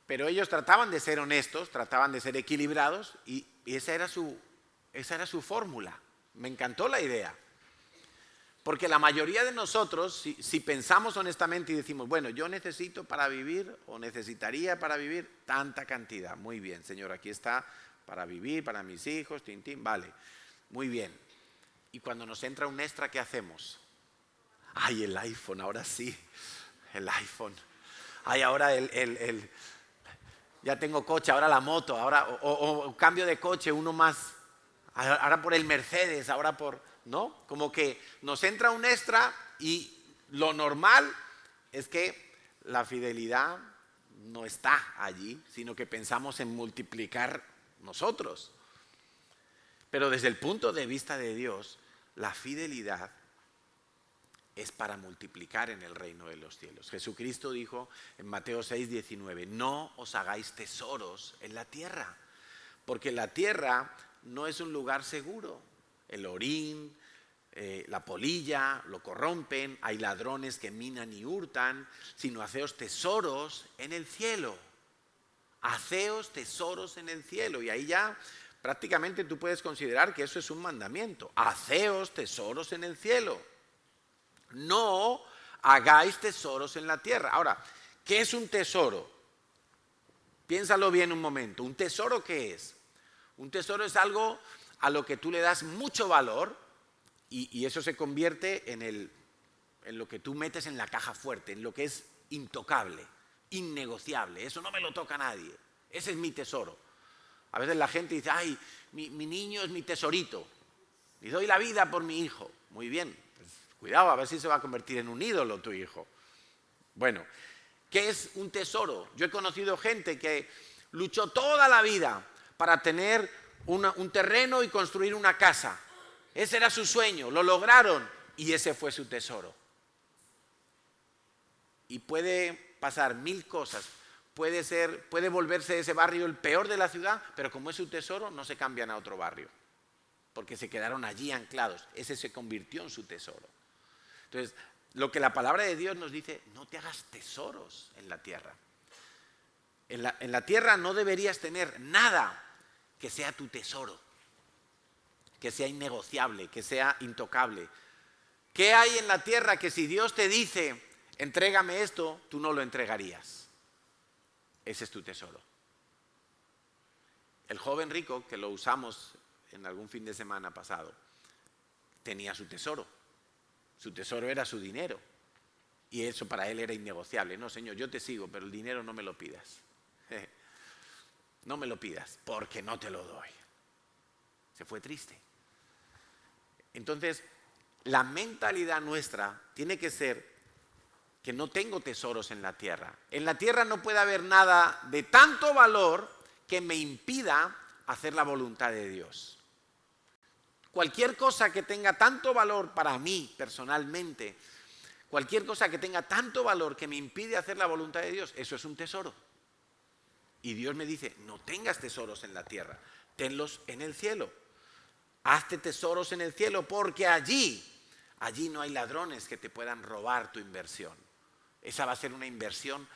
Pero ellos trataban de ser honestos, trataban de ser equilibrados y esa era su fórmula. Me encantó la idea. Porque la mayoría de nosotros, si pensamos honestamente y decimos, bueno, yo necesito para vivir o necesitaría para vivir tanta cantidad. Muy bien, Señor, aquí está para vivir, para mis hijos, vale, muy bien. Y cuando nos entra un extra, ¿qué hacemos? Ay, el iPhone, ahora sí, el iPhone. Ay, ahora ya tengo coche, ahora la moto, ahora o cambio de coche, uno más. Ahora por el Mercedes, ahora por... ¿No? Como que nos entra un extra y lo normal es que la fidelidad no está allí, sino que pensamos en multiplicar nosotros. Pero desde el punto de vista de Dios, la fidelidad es para multiplicar en el reino de los cielos. Jesucristo dijo en Mateo 6:19, no os hagáis tesoros en la tierra, porque la tierra no es un lugar seguro. El orín, la polilla, lo corrompen, hay ladrones que minan y hurtan, sino haceos tesoros en el cielo. Haceos tesoros en el cielo. Y ahí ya prácticamente tú puedes considerar que eso es un mandamiento. Haceos tesoros en el cielo. No hagáis tesoros en la tierra. Ahora, ¿qué es un tesoro? Piénsalo bien un momento. ¿Un tesoro qué es? Un tesoro es algo a lo que tú le das mucho valor y eso se convierte en lo que tú metes en la caja fuerte, en lo que es intocable, innegociable. Eso no me lo toca nadie. Ese es mi tesoro. A veces la gente dice, ay, mi niño es mi tesorito y doy la vida por mi hijo. Muy bien, pues, cuidado, a ver si se va a convertir en un ídolo tu hijo. Bueno, ¿qué es un tesoro? Yo he conocido gente que luchó toda la vida para tener un terreno y construir una casa. Ese era su sueño, lo lograron y ese fue su tesoro. Y puede pasar mil cosas. Puede volverse ese barrio el peor de la ciudad, pero como es su tesoro, no se cambian a otro barrio, porque se quedaron allí anclados. Ese se convirtió en su tesoro. Entonces, lo que la palabra de Dios nos dice, no te hagas tesoros en la tierra. En la tierra no deberías tener nada que sea tu tesoro, que sea innegociable, que sea intocable. ¿Qué hay en la tierra que si Dios te dice, entrégame esto, tú no lo entregarías? Ese es tu tesoro. El joven rico, que lo usamos en algún fin de semana pasado, tenía su tesoro. Su tesoro era su dinero. Y eso para él era innegociable. No, Señor, yo te sigo, pero el dinero no me lo pidas. No me lo pidas, porque no te lo doy. Se fue triste. Entonces, la mentalidad nuestra tiene que ser que no tengo tesoros en la tierra. En la tierra no puede haber nada de tanto valor que me impida hacer la voluntad de Dios. Cualquier cosa que tenga tanto valor para mí personalmente, cualquier cosa que tenga tanto valor que me impide hacer la voluntad de Dios, eso es un tesoro. Y Dios me dice, no tengas tesoros en la tierra, tenlos en el cielo. Hazte tesoros en el cielo porque allí no hay ladrones que te puedan robar tu inversión. Esa va a ser una inversión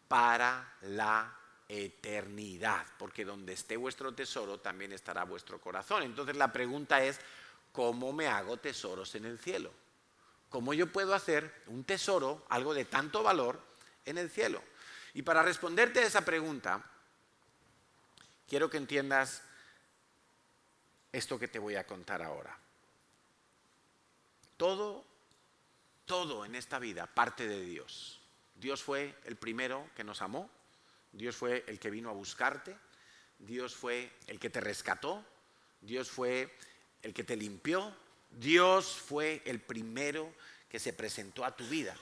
para la eternidad, porque donde esté vuestro tesoro también estará vuestro corazón. Entonces la pregunta es, ¿cómo me hago tesoros en el cielo? ¿Cómo yo puedo hacer un tesoro, algo de tanto valor, en el cielo? Y para responderte a esa pregunta, quiero que entiendas esto que te voy a contar ahora. Todo en esta vida parte de Dios. Dios fue el primero que nos amó, Dios fue el que vino a buscarte, Dios fue el que te rescató, Dios fue el que te limpió, Dios fue el primero que se presentó a tu vida.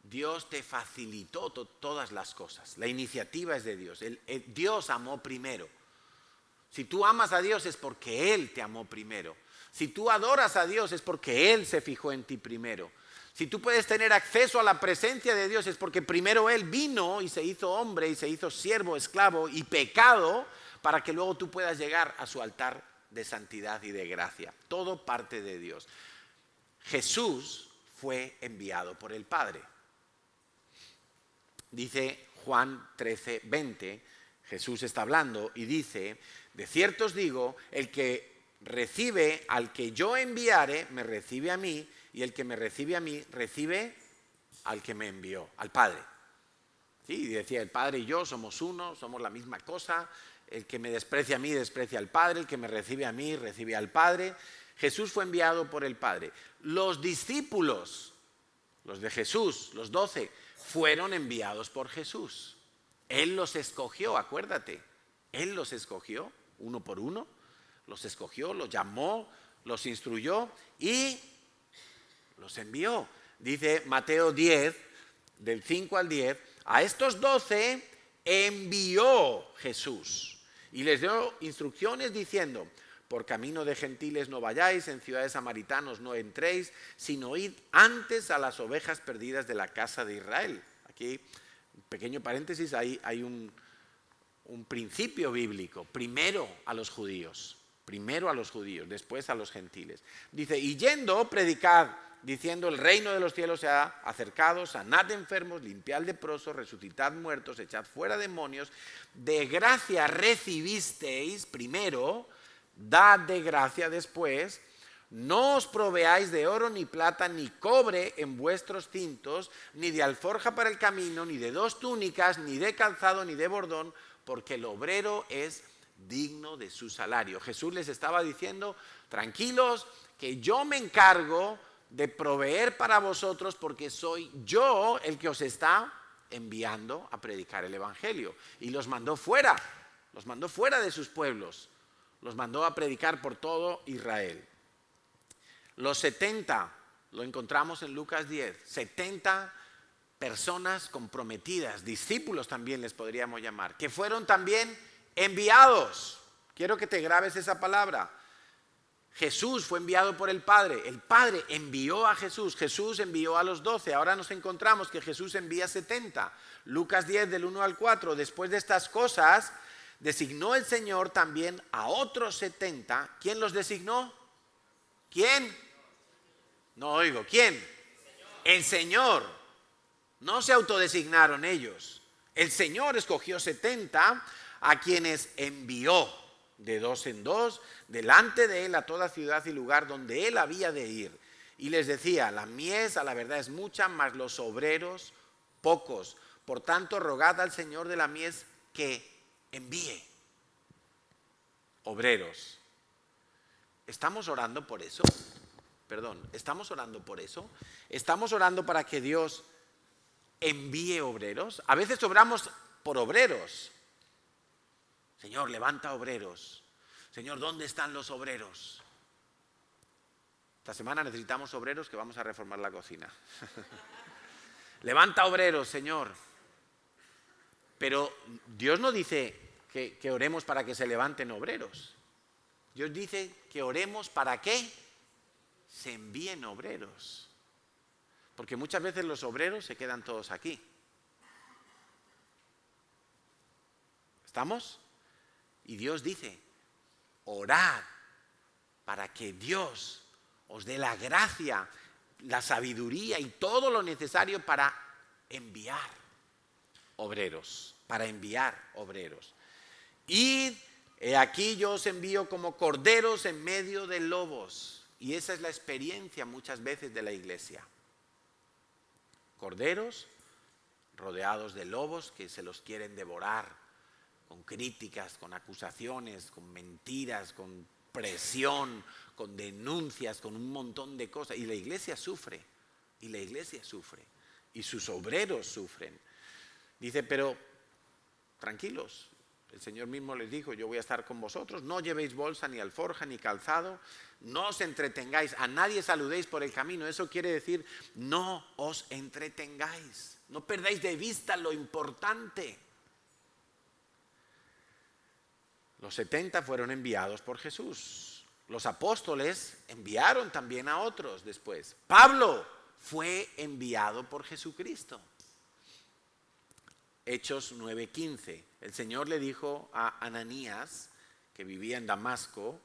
Dios te facilitó todas las cosas, la iniciativa es de Dios, Dios amó primero. Si tú amas a Dios es porque Él te amó primero. Si tú adoras a Dios es porque Él se fijó en ti primero. Si tú puedes tener acceso a la presencia de Dios es porque primero Él vino y se hizo hombre y se hizo siervo, esclavo y pecado para que luego tú puedas llegar a su altar de santidad y de gracia. Todo parte de Dios. Jesús fue enviado por el Padre. Dice Juan 13:20, Jesús está hablando y dice, de cierto os digo, el que recibe al que yo enviare, me recibe a mí, y el que me recibe a mí, recibe al que me envió, al Padre. Sí, y decía, el Padre y yo somos uno, somos la misma cosa, el que me desprecia a mí, desprecia al Padre, el que me recibe a mí, recibe al Padre. Jesús fue enviado por el Padre. Los discípulos, los de Jesús, los 12, fueron enviados por Jesús. Él los escogió, acuérdate, Él los escogió, uno por uno, los escogió, los llamó, los instruyó y los envió. Dice Mateo 10, del 5 al 10, a estos 12 envió Jesús y les dio instrucciones diciendo, por camino de gentiles no vayáis, en ciudades samaritanos no entréis, sino id antes a las ovejas perdidas de la casa de Israel. Aquí, un pequeño paréntesis, hay un principio bíblico, primero a los judíos, después a los gentiles. Dice, y yendo, predicad, diciendo, el reino de los cielos se ha acercado, sanad enfermos, limpiad leprosos, resucitad muertos, echad fuera demonios, de gracia recibisteis primero, dad de gracia después, No os proveáis de oro, ni plata, ni cobre en vuestros cintos, ni de alforja para el camino, ni de 2 túnicas, ni de calzado, ni de bordón, porque el obrero es digno de su salario. Jesús les estaba diciendo, tranquilos, que yo me encargo de proveer para vosotros, porque soy yo el que os está enviando a predicar el evangelio. Y los mandó fuera de sus pueblos, los mandó a predicar por todo Israel. Los 70, lo encontramos en Lucas 10, 70 personas comprometidas, discípulos también les podríamos llamar, que fueron también enviados. Quiero que te grabes esa palabra. Jesús fue enviado por el Padre envió a Jesús envió a los 12, ahora nos encontramos que Jesús envía 70. Lucas 10 del 1 al 4, después de estas cosas, designó el Señor también a otros 70. ¿Quién los designó? ¿Quién? No oigo, ¿quién? El Señor. No se autodesignaron ellos. El Señor escogió 70 a quienes envió de 2 en 2 delante de él a toda ciudad y lugar donde él había de ir. Y les decía, la mies a la verdad es mucha, mas los obreros pocos. Por tanto, rogad al Señor de la mies que envíe obreros. ¿Estamos orando por eso? ¿Estamos orando por eso? ¿Estamos orando para que Dios envíe obreros? A veces oramos por obreros. Señor, levanta obreros. Señor, ¿dónde están los obreros? Esta semana necesitamos obreros que vamos a reformar la cocina. Levanta obreros, Señor. Pero Dios no dice que oremos para que se levanten obreros. Dios dice que oremos para que se envíen obreros. Porque muchas veces los obreros se quedan todos aquí. ¿Estamos? Y Dios dice, orad para que Dios os dé la gracia, la sabiduría y todo lo necesario para enviar obreros, Id, he aquí yo os envío como corderos en medio de lobos. Y esa es la experiencia muchas veces de la iglesia. Corderos rodeados de lobos que se los quieren devorar, con críticas, con acusaciones, con mentiras, con presión, con denuncias, con un montón de cosas. Y la iglesia sufre, y sus obreros sufren. Dice, pero tranquilos, el Señor mismo les dijo, yo voy a estar con vosotros, no llevéis bolsa, ni alforja, ni calzado, no os entretengáis, a nadie saludéis por el camino. Eso quiere decir, no os entretengáis, no perdáis de vista lo importante. Los 70 fueron enviados por Jesús. Los apóstoles enviaron también a otros después. Pablo fue enviado por Jesucristo. Hechos 9:15. El Señor le dijo a Ananías, que vivía en Damasco,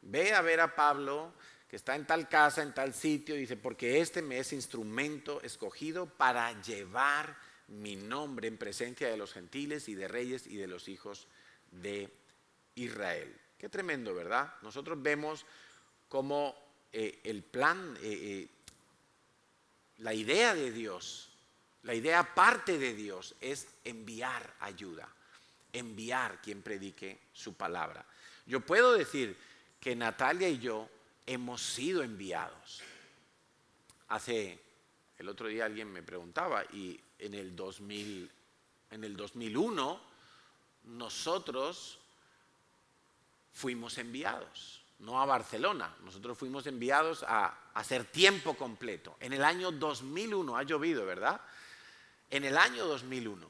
ve a ver a Pablo, que está en tal casa, en tal sitio. Dice, porque este me es instrumento escogido para llevar mi nombre en presencia de los gentiles y de reyes y de los hijos de Israel. Qué tremendo, ¿verdad? Nosotros vemos cómo el plan, la idea de Dios, la idea parte de Dios es enviar ayuda, enviar quien predique su palabra. Yo puedo decir que Natalia y yo hemos sido enviados. El otro día alguien me preguntaba, y en el 2001 nosotros fuimos enviados, no a Barcelona, nosotros fuimos enviados a hacer tiempo completo. En el año 2001, ha llovido, ¿verdad? En el año 2001,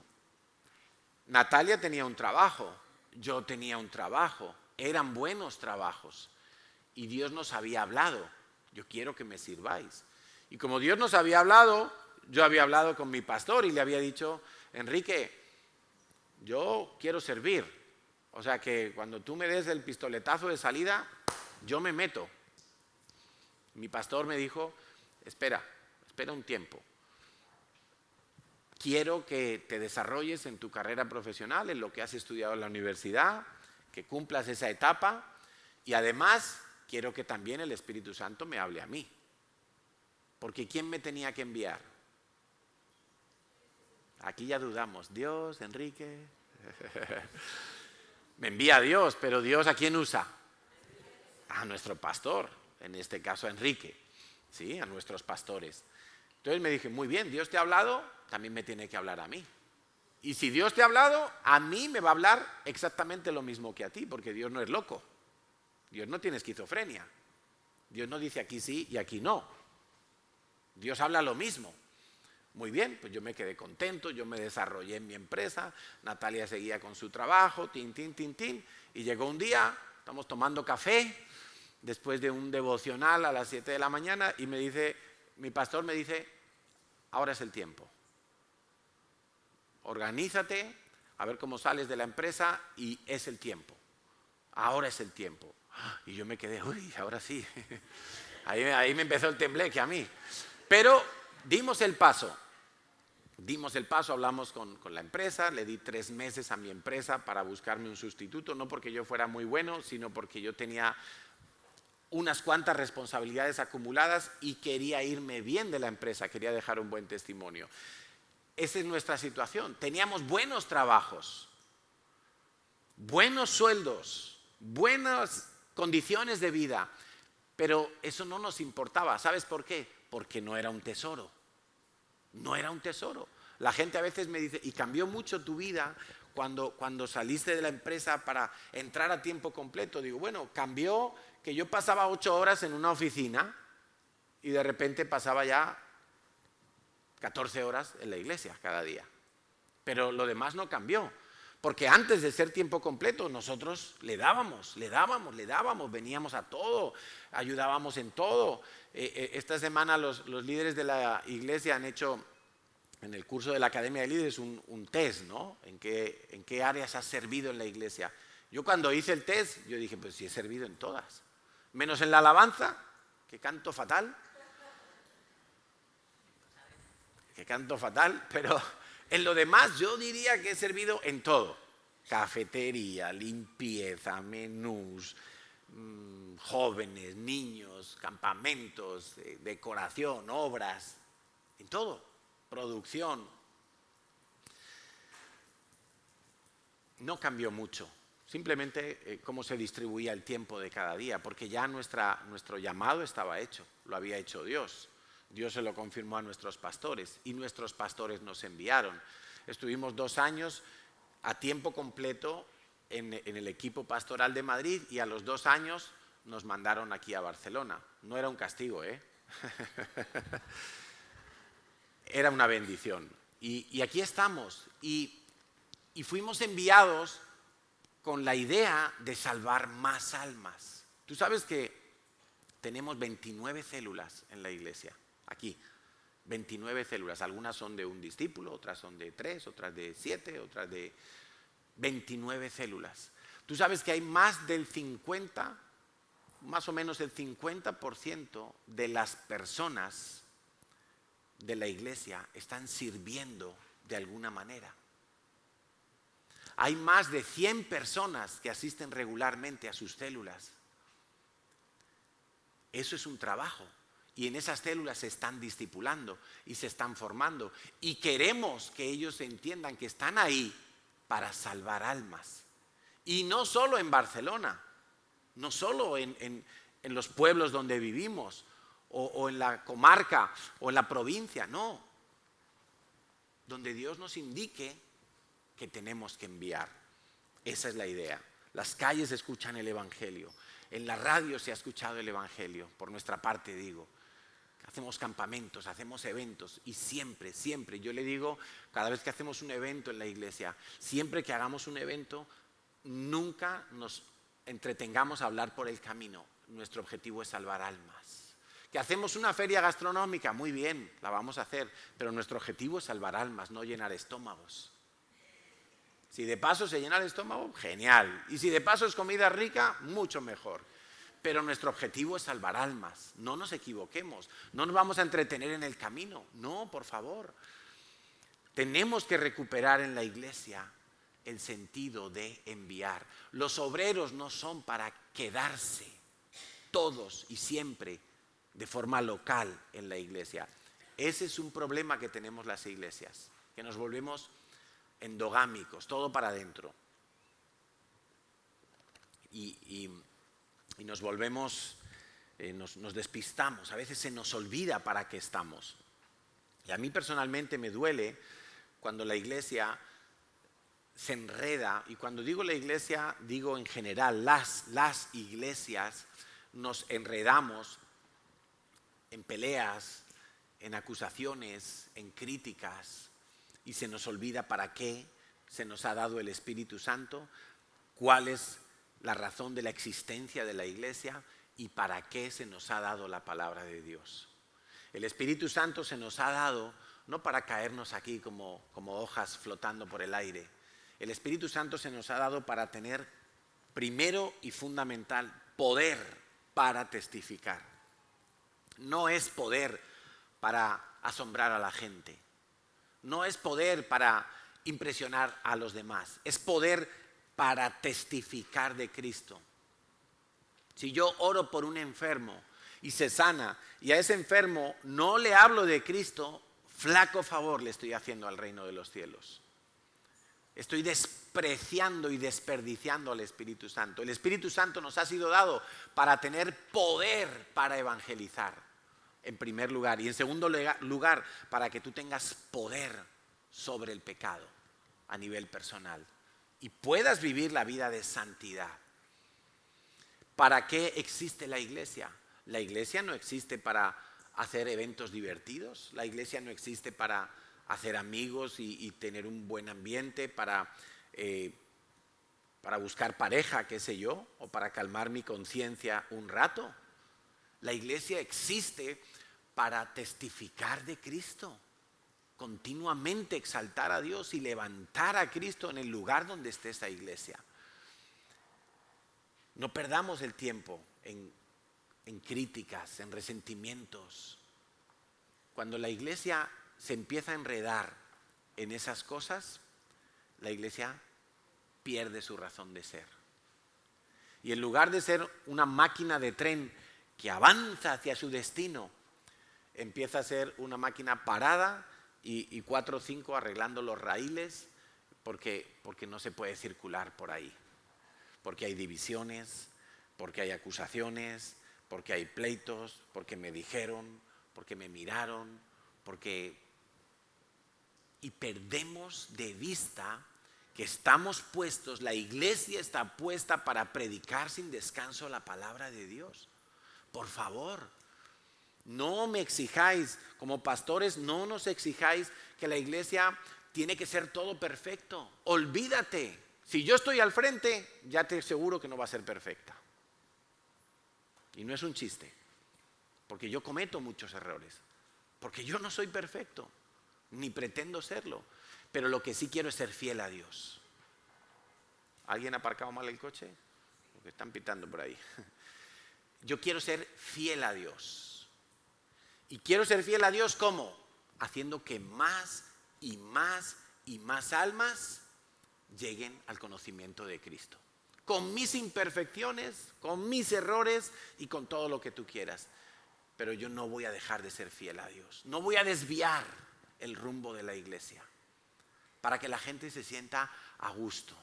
Natalia tenía un trabajo, yo tenía un trabajo, eran buenos trabajos y Dios nos había hablado, yo quiero que me sirváis. Y como Dios nos había hablado, yo había hablado con mi pastor y le había dicho, Enrique, yo quiero servir. O sea que cuando tú me des el pistoletazo de salida, yo me meto. Mi pastor me dijo, espera un tiempo. Quiero que te desarrolles en tu carrera profesional, en lo que has estudiado en la universidad, que cumplas esa etapa y además quiero que también el Espíritu Santo me hable a mí. Porque ¿quién me tenía que enviar? Aquí ya dudamos. Dios, Enrique. Me envía Dios, pero Dios ¿a quién usa? A nuestro pastor, en este caso a Enrique, ¿sí? A nuestros pastores. Entonces me dije, muy bien, Dios te ha hablado, también me tiene que hablar a mí. Y si Dios te ha hablado, a mí me va a hablar exactamente lo mismo que a ti, porque Dios no es loco. Dios no tiene esquizofrenia. Dios no dice aquí sí y aquí no. Dios habla lo mismo. Muy bien, pues yo me quedé contento, yo me desarrollé en mi empresa, Natalia seguía con su trabajo, tin, y llegó un día, estamos tomando café, después de un devocional a las 7 de la mañana, y mi pastor me dice, ahora es el tiempo. Organízate, a ver cómo sales de la empresa, y es el tiempo. Ahora es el tiempo. Y yo me quedé, uy, ahora sí. Ahí me empezó el tembleque a mí. Pero dimos el paso, hablamos con la empresa, le di 3 meses a mi empresa para buscarme un sustituto, no porque yo fuera muy bueno, sino porque yo tenía unas cuantas responsabilidades acumuladas y quería irme bien de la empresa, quería dejar un buen testimonio. Esa es nuestra situación. Teníamos buenos trabajos, buenos sueldos, buenas condiciones de vida, pero eso no nos importaba. ¿Sabes por qué? Porque no era un tesoro. No era un tesoro. La gente a veces me dice, ¿y cambió mucho tu vida cuando saliste de la empresa para entrar a tiempo completo? Digo, bueno, cambió que yo pasaba 8 horas en una oficina y de repente pasaba ya 14 horas en la iglesia cada día. Pero lo demás no cambió. Porque antes de ser tiempo completo nosotros le dábamos, veníamos a todo, ayudábamos en todo. Esta semana los líderes de la iglesia han hecho en el curso de la Academia de Líderes un test, ¿no? ¿En qué áreas has servido en la iglesia? Yo cuando hice el test, yo dije, pues sí he servido en todas. Menos en la alabanza, que canto fatal, pero en lo demás yo diría que he servido en todo. Cafetería, limpieza, menús, jóvenes, niños, campamentos, decoración, obras, en todo, producción. No cambió mucho, simplemente cómo se distribuía el tiempo de cada día, porque ya nuestro llamado estaba hecho, lo había hecho Dios. Dios se lo confirmó a nuestros pastores y nuestros pastores nos enviaron. Estuvimos 2 años a tiempo completo en el equipo pastoral de Madrid y a los 2 años nos mandaron aquí a Barcelona. No era un castigo, Era una bendición. Y aquí estamos. Y fuimos enviados con la idea de salvar más almas. Tú sabes que tenemos 29 células en la iglesia, aquí. 29 células, algunas son de un discípulo, otras son de 3, otras de 7, otras de 29 células. Tú sabes que hay más o menos el 50% de las personas de la iglesia están sirviendo de alguna manera. Hay más de 100 personas que asisten regularmente a sus células. Eso es un trabajo. Y en esas células se están discipulando y se están formando. Y queremos que ellos entiendan que están ahí para salvar almas. Y no solo en Barcelona, no solo en los pueblos donde vivimos, o en la comarca, o en la provincia, no. Donde Dios nos indique que tenemos que enviar. Esa es la idea. Las calles escuchan el Evangelio. En la radio se ha escuchado el Evangelio, por nuestra parte digo. Hacemos campamentos, hacemos eventos y siempre, yo le digo, cada vez que hacemos un evento en la iglesia, siempre que hagamos un evento, nunca nos entretengamos a hablar por el camino. Nuestro objetivo es salvar almas. Que hacemos una feria gastronómica, muy bien, la vamos a hacer, pero nuestro objetivo es salvar almas, no llenar estómagos. Si de paso se llena el estómago, genial. Y si de paso es comida rica, mucho mejor. Pero nuestro objetivo es salvar almas. No nos equivoquemos. No nos vamos a entretener en el camino. No, por favor. Tenemos que recuperar en la iglesia el sentido de enviar. Los obreros no son para quedarse. todos y siempre de forma local en la iglesia. Ese es un problema que tenemos las iglesias, que nos volvemos endogámicos, todo para adentro. Y nos volvemos, nos despistamos, a veces se nos olvida para qué estamos. Y a mí personalmente me duele cuando la iglesia se enreda, y cuando digo la iglesia, digo en general, las iglesias nos enredamos en peleas, en acusaciones, en críticas, y se nos olvida para qué se nos ha dado el Espíritu Santo, cuál es la razón de la existencia de la iglesia y para qué se nos ha dado la palabra de Dios. El Espíritu Santo se nos ha dado no para caernos aquí como hojas flotando por el aire. El Espíritu Santo se nos ha dado para tener, primero y fundamental, poder para testificar. No es poder para asombrar a la gente. No es poder para impresionar a los demás. Es poder para testificar de Cristo. Si yo oro por un enfermo y se sana, y a ese enfermo no le hablo de Cristo, flaco favor le estoy haciendo al reino de los cielos. Estoy despreciando y desperdiciando al Espíritu Santo. El Espíritu Santo nos ha sido dado para tener poder para evangelizar, en primer lugar. Y en segundo lugar, para que tú tengas poder sobre el pecado a nivel personal y puedas vivir la vida de santidad. ¿Para qué existe la iglesia? La iglesia no existe para hacer eventos divertidos. La iglesia no existe para hacer amigos y tener un buen ambiente, para buscar pareja, qué sé yo, o para calmar mi conciencia un rato. La iglesia existe para testificar de Cristo, continuamente exaltar a Dios y levantar a Cristo en el lugar donde esté esa iglesia. No perdamos el tiempo en críticas, en resentimientos. Cuando la iglesia se empieza a enredar en esas cosas, la iglesia pierde su razón de ser. Y en lugar de ser una máquina de tren que avanza hacia su destino, empieza a ser una máquina parada y 4 o 5 arreglando los raíles porque no se puede circular por ahí. Porque hay divisiones, porque hay acusaciones, porque hay pleitos, porque me dijeron, porque me miraron, y perdemos de vista que estamos puestos, la iglesia está puesta para predicar sin descanso la palabra de Dios. Por favor, no me exijáis, como pastores, no nos exijáis que la iglesia tiene que ser todo perfecto. Olvídate. Si yo estoy al frente, ya te aseguro que no va a ser perfecta. Y no es un chiste, porque yo cometo muchos errores, porque yo no soy perfecto, ni pretendo serlo, pero lo que sí quiero es ser fiel a Dios. ¿Alguien ha aparcado mal el coche? Porque están pitando por ahí. Yo quiero ser fiel a Dios. ¿Y quiero ser fiel a Dios cómo? Haciendo que más y más y más almas lleguen al conocimiento de Cristo. Con mis imperfecciones, con mis errores y con todo lo que tú quieras. Pero yo no voy a dejar de ser fiel a Dios. No voy a desviar el rumbo de la iglesia para que la gente se sienta a gusto.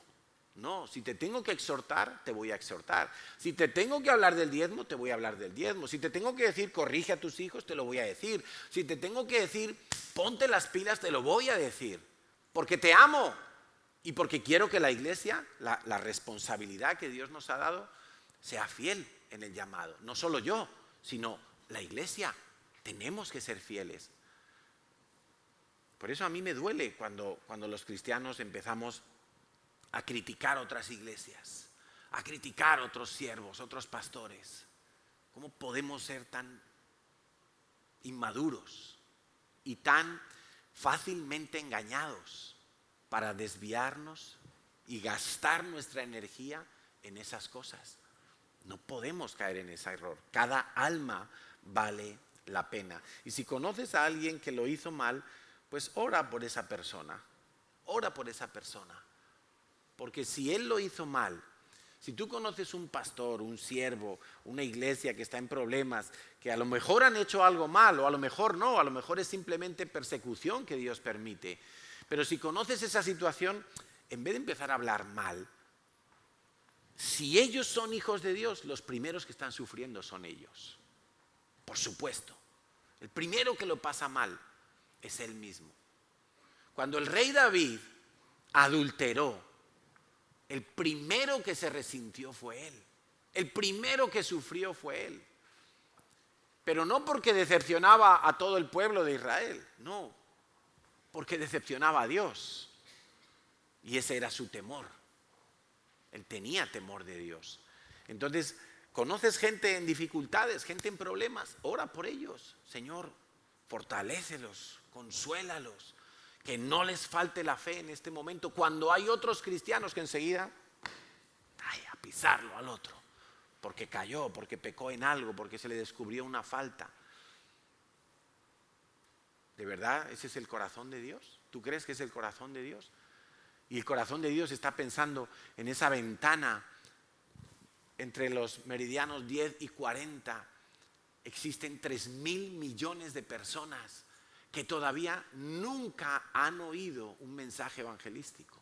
No, si te tengo que exhortar, te voy a exhortar. Si te tengo que hablar del diezmo, te voy a hablar del diezmo. Si te tengo que decir, corrige a tus hijos, te lo voy a decir. Si te tengo que decir, ponte las pilas, te lo voy a decir. Porque te amo y porque quiero que la iglesia, la responsabilidad que Dios nos ha dado, sea fiel en el llamado. No solo yo, sino la iglesia. Tenemos que ser fieles. Por eso a mí me duele cuando los cristianos empezamos a criticar otras iglesias, a criticar otros siervos, otros pastores. ¿Cómo podemos ser tan inmaduros y tan fácilmente engañados para desviarnos y gastar nuestra energía en esas cosas? No podemos caer en ese error. Cada alma vale la pena. Y si conoces a alguien que lo hizo mal, pues ora por esa persona. Ora por esa persona. Porque si él lo hizo mal, Si tú conoces un pastor, un siervo, una iglesia que está en problemas, que a lo mejor han hecho algo mal, o a lo mejor no, a lo mejor es simplemente persecución que Dios permite. Pero si conoces esa situación, en vez de empezar a hablar mal, si ellos son hijos de Dios, los primeros que están sufriendo son ellos. Por supuesto. El primero que lo pasa mal es él mismo. Cuando el rey David adulteró, el primero que se resintió fue él. El primero que sufrió fue él. Pero no porque decepcionaba a todo el pueblo de Israel, no, porque decepcionaba a Dios. Y ese era su temor. Él tenía temor de Dios. Entonces, conoces gente en dificultades, gente en problemas, ora por ellos. Señor, fortalécelos, consuélalos, que no les falte la fe en este momento, cuando hay otros cristianos que enseguida, a pisarlo al otro, porque cayó, porque pecó en algo, porque se le descubrió una falta. ¿De verdad ese es el corazón de Dios? ¿Tú crees que es el corazón de Dios? Y el corazón de Dios está pensando en esa ventana entre los meridianos 10 y 40. Existen 3.000 millones de personas que todavía nunca han oído un mensaje evangelístico.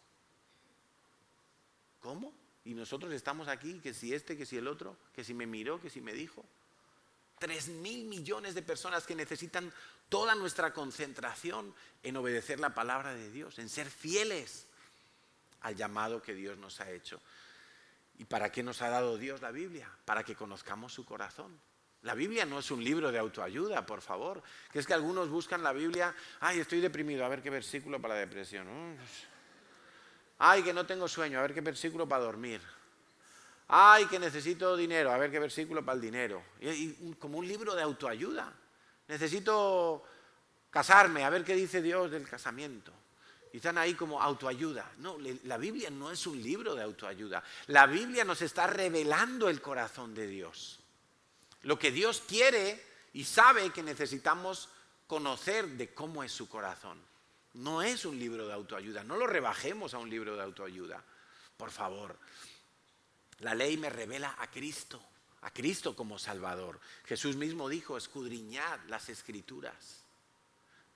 ¿Cómo? Y nosotros estamos aquí, que si este, que si el otro, que si me miró, que si me dijo. 3.000 millones de personas que necesitan toda nuestra concentración en obedecer la palabra de Dios, en ser fieles al llamado que Dios nos ha hecho. ¿Y para qué nos ha dado Dios la Biblia? Para que conozcamos su corazón. La Biblia no es un libro de autoayuda, por favor. Que es que algunos buscan la Biblia, ay, estoy deprimido, a ver qué versículo para la depresión. Ay, que no tengo sueño, a ver qué versículo para dormir. Ay, que necesito dinero, a ver qué versículo para el dinero. Como un libro de autoayuda. Necesito casarme, a ver qué dice Dios del casamiento. Y están ahí como autoayuda. No, la Biblia no es un libro de autoayuda. La Biblia nos está revelando el corazón de Dios. Lo que Dios quiere y sabe que necesitamos conocer de cómo es su corazón. No es un libro de autoayuda. No lo rebajemos a un libro de autoayuda. Por favor. La ley me revela a Cristo como Salvador. Jesús mismo dijo, escudriñad las Escrituras,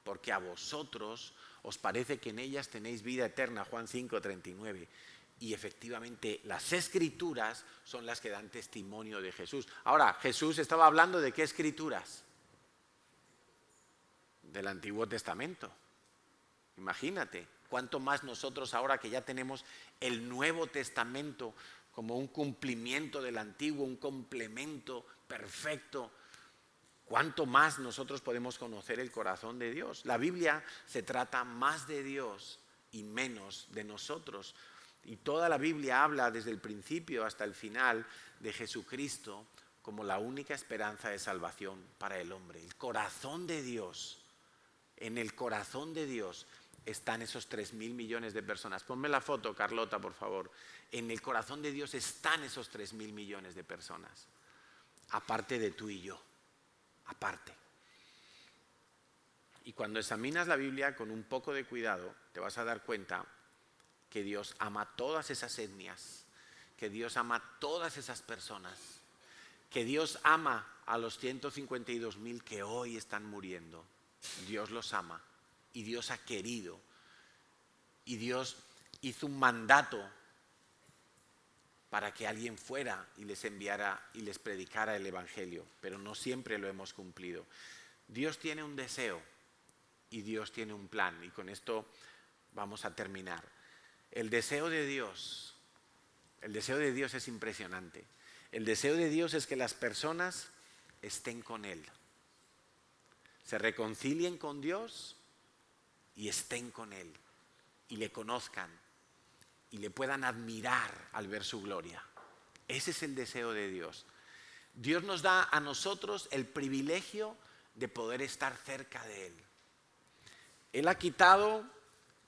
porque a vosotros os parece que en ellas tenéis vida eterna, Juan 5:39. Y efectivamente las Escrituras son las que dan testimonio de Jesús. Ahora, Jesús estaba hablando de qué Escrituras? Del Antiguo Testamento. Imagínate, cuánto más nosotros ahora que ya tenemos el Nuevo Testamento como un cumplimiento del Antiguo, un complemento perfecto. ¿Cuánto más nosotros podemos conocer el corazón de Dios? La Biblia se trata más de Dios y menos de nosotros. Y toda la Biblia habla desde el principio hasta el final de Jesucristo como la única esperanza de salvación para el hombre. El corazón de Dios, en el corazón de Dios están esos 3.000 millones de personas. Ponme la foto, Carlota, por favor. En el corazón de Dios están esos 3.000 millones de personas. Aparte de tú y yo. Aparte. Y cuando examinas la Biblia con un poco de cuidado, te vas a dar cuenta que Dios ama todas esas etnias, que Dios ama todas esas personas, que Dios ama a los 152.000 que hoy están muriendo. Dios los ama y Dios ha querido y Dios hizo un mandato para que alguien fuera y les enviara y les predicara el Evangelio, pero no siempre lo hemos cumplido. Dios tiene un deseo y Dios tiene un plan, y con esto vamos a terminar. El deseo de Dios es impresionante. El deseo de Dios es que las personas estén con Él, se reconcilien con Dios y estén con Él, y le conozcan, y le puedan admirar al ver su gloria. Ese es el deseo de Dios. Dios nos da a nosotros el privilegio de poder estar cerca de Él. Él ha quitado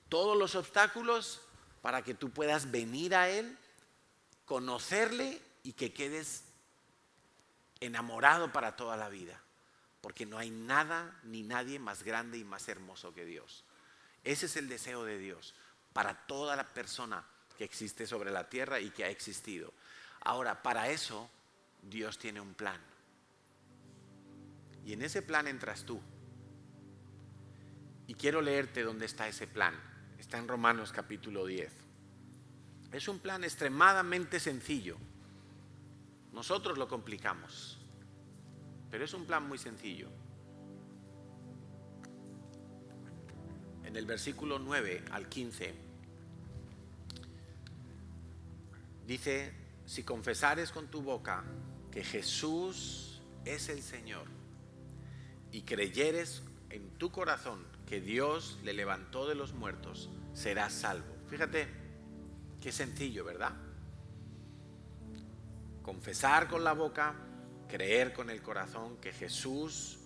todos los obstáculos para que tú puedas venir a Él, conocerle y que quedes enamorado para toda la vida. Porque no hay nada ni nadie más grande y más hermoso que Dios. Ese es el deseo de Dios para toda la persona que existe sobre la tierra y que ha existido. Ahora, para eso, Dios tiene un plan. Y en ese plan entras tú. Y quiero leerte dónde está ese plan. Está en Romanos capítulo 10. Es un plan extremadamente sencillo. Nosotros lo complicamos, pero es un plan muy sencillo. En el versículo 9 al 15 dice: si confesares con tu boca que Jesús es el Señor y creyeres en tu corazón que Dios le levantó de los muertos, serás salvo. Fíjate qué sencillo, ¿verdad? Confesar con la boca, creer con el corazón que Jesús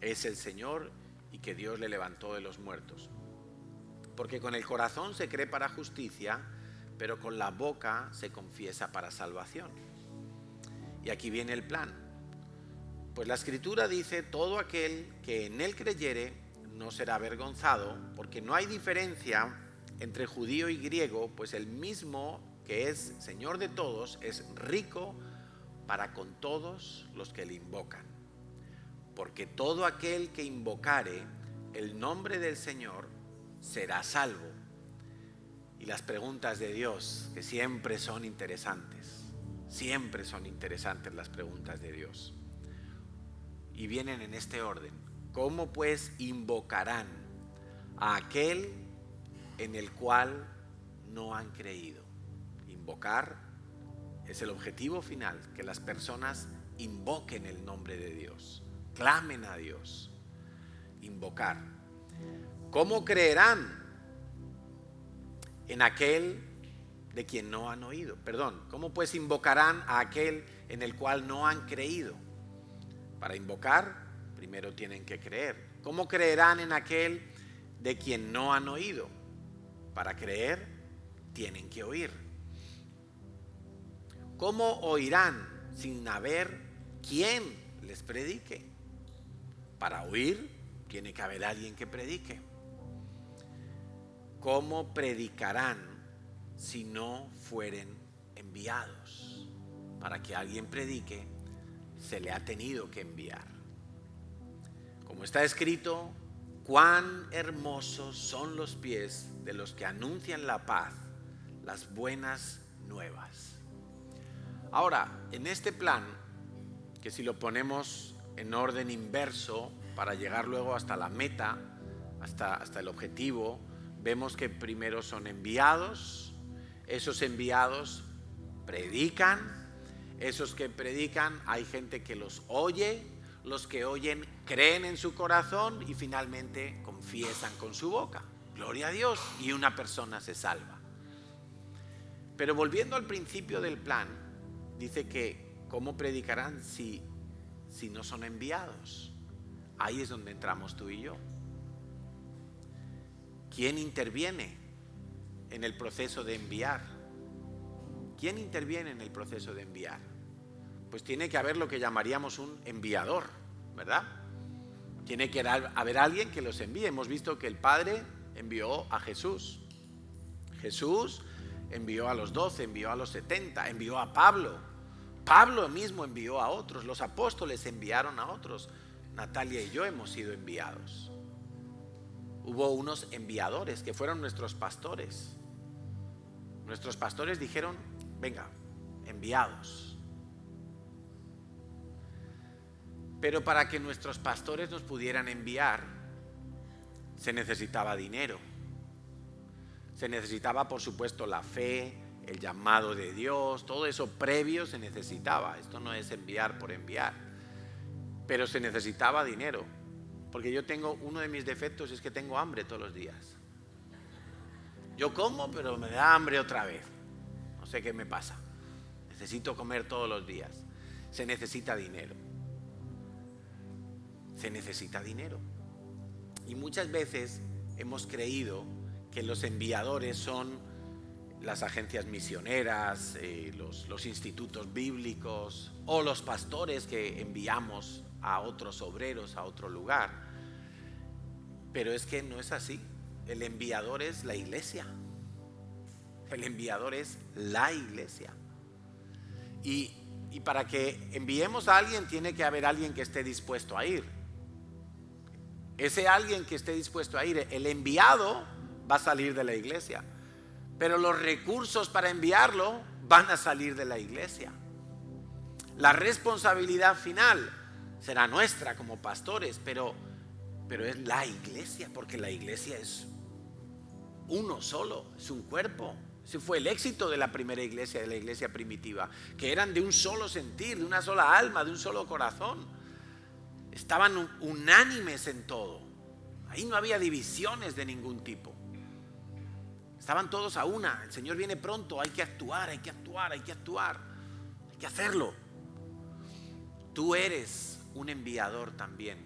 es el Señor y que Dios le levantó de los muertos. Porque con el corazón se cree para justicia, pero con la boca se confiesa para salvación. Y aquí viene el plan. Pues la Escritura dice: todo aquel que en él creyere no será avergonzado, porque no hay diferencia entre judío y griego, pues el mismo que es Señor de todos es rico para con todos los que le invocan. Porque todo aquel que invocare el nombre del Señor será salvo. Y las preguntas de Dios, que siempre son interesantes las preguntas de Dios. Y vienen en este orden. ¿Cómo pues invocarán a aquel en el cual no han creído? Invocar es el objetivo final, que las personas invoquen el nombre de Dios, clamen a Dios. Invocar. ¿Cómo creerán en aquel de quien no han oído? Perdón, ¿cómo pues invocarán a aquel en el cual no han creído? Para invocar, primero tienen que creer. ¿Cómo creerán en aquel de quien no han oído? Para creer, tienen que oír. ¿Cómo oirán sin haber quien les predique? Para oír, tiene que haber alguien que predique. ¿Cómo predicarán si no fueren enviados? Para que alguien predique, se le ha tenido que enviar. Como está escrito: cuán hermosos son los pies de los que anuncian la paz, las buenas nuevas. Ahora, en este plan, que si lo ponemos en orden inverso para llegar luego hasta la meta, hasta el objetivo, vemos que primero son enviados, esos enviados predican, esos que predican hay gente que los oye, los que oyen creen en su corazón y finalmente confiesan con su boca. Gloria a Dios, y una persona se salva. Pero volviendo al principio del plan, dice que ¿cómo predicarán si no son enviados? Ahí es donde entramos tú y yo. ¿Quién interviene en el proceso de enviar? ¿Quién interviene en el proceso de enviar? Pues tiene que haber lo que llamaríamos un enviador, ¿verdad? Tiene que haber alguien que los envíe. Hemos visto que el Padre envió a Jesús. Jesús envió a los 12, envió a los 70, envió a Pablo. Pablo mismo envió a otros, los apóstoles enviaron a otros. Natalia y yo hemos sido enviados. Hubo unos enviadores que fueron nuestros pastores. Nuestros pastores dijeron: venga, enviados. Pero para que nuestros pastores nos pudieran enviar, se necesitaba dinero. Se necesitaba, por supuesto, la fe, el llamado de Dios, todo eso previo se necesitaba. Esto no es enviar por enviar, pero se necesitaba dinero. Porque yo tengo, uno de mis defectos es que tengo hambre todos los días. Yo como, pero me da hambre otra vez. No sé qué me pasa. Necesito comer todos los días. Se necesita dinero. Se necesita dinero. Y muchas veces hemos creído que los enviadores son las agencias misioneras, los institutos bíblicos o los pastores que enviamos a otros obreros a otro lugar. Pero es que no es así. El enviador es la iglesia. El enviador es la iglesia. Y para que enviemos a alguien tiene que haber alguien que esté dispuesto a ir. Ese alguien que esté dispuesto a ir, el enviado va a salir de la iglesia, pero los recursos para enviarlo van a salir de la iglesia. La responsabilidad final será nuestra como pastores, pero es la iglesia, porque la iglesia es uno solo, es un cuerpo. Ese fue el éxito de la primera iglesia, de la iglesia primitiva, que eran de un solo sentir, de una sola alma, de un solo corazón. Estaban unánimes en todo. Ahí no había divisiones de ningún tipo. Estaban todos a una. El Señor viene pronto, hay que actuar, hay que actuar, hay que actuar. Hay que hacerlo. Tú eres un enviador también,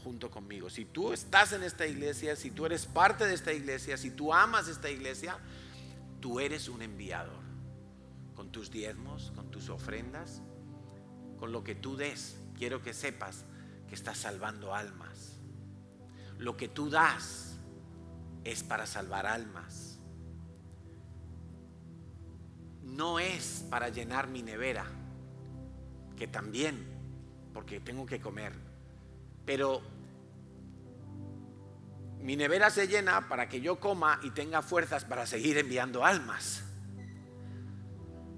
junto conmigo. Si tú estás en esta iglesia, si tú eres parte de esta iglesia, si tú amas esta iglesia, tú eres un enviador. Con tus diezmos, con tus ofrendas, con lo que tú des, quiero que sepas que estás salvando almas. Lo que tú das es para salvar almas. No es para llenar mi nevera, que también, porque tengo que comer, pero mi nevera se llena para que yo coma y tenga fuerzas para seguir enviando almas,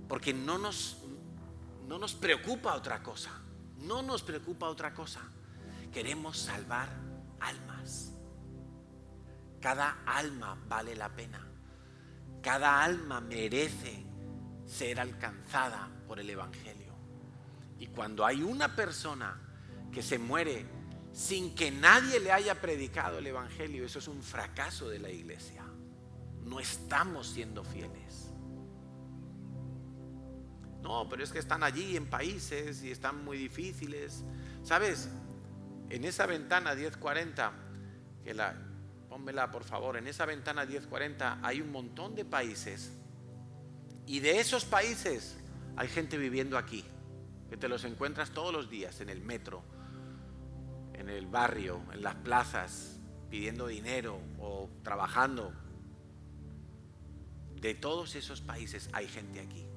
porque no nos preocupa otra cosa, no nos preocupa otra cosa. Queremos salvar almas. Cada alma vale la pena, cada alma merece ser alcanzada por el Evangelio. Y cuando hay una persona que se muere sin que nadie le haya predicado el Evangelio, eso es un fracaso de la iglesia. No estamos siendo fieles. No, pero es que están allí en países y están muy difíciles. ¿Sabes? En esa ventana 1040, pónmela por favor, en esa ventana 1040 hay un montón de países, y de esos países hay gente viviendo aquí, que te los encuentras todos los días en el metro, en el barrio, en las plazas, pidiendo dinero o trabajando. De todos esos países hay gente aquí.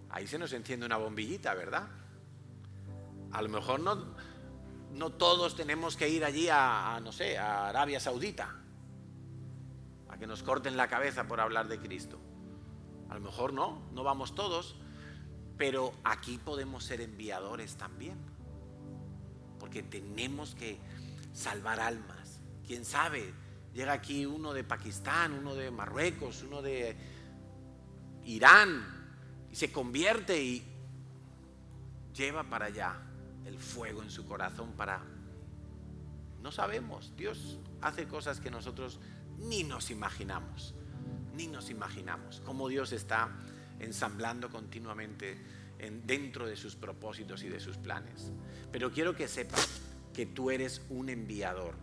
Ahí se nos enciende una bombillita, ¿verdad? A lo mejor no todos tenemos que ir allí a Arabia Saudita, a que nos corten la cabeza por hablar de Cristo. A lo mejor no vamos todos, pero aquí podemos ser enviadores también, porque tenemos que salvar almas. ¿Quién sabe? Llega aquí uno de Pakistán, uno de Marruecos, uno de Irán, y se convierte y lleva para allá el fuego en su corazón para... No sabemos, Dios hace cosas que nosotros ni nos imaginamos, cómo Dios está ensamblando continuamente dentro de sus propósitos y de sus planes. Pero quiero que sepas que tú eres un enviador,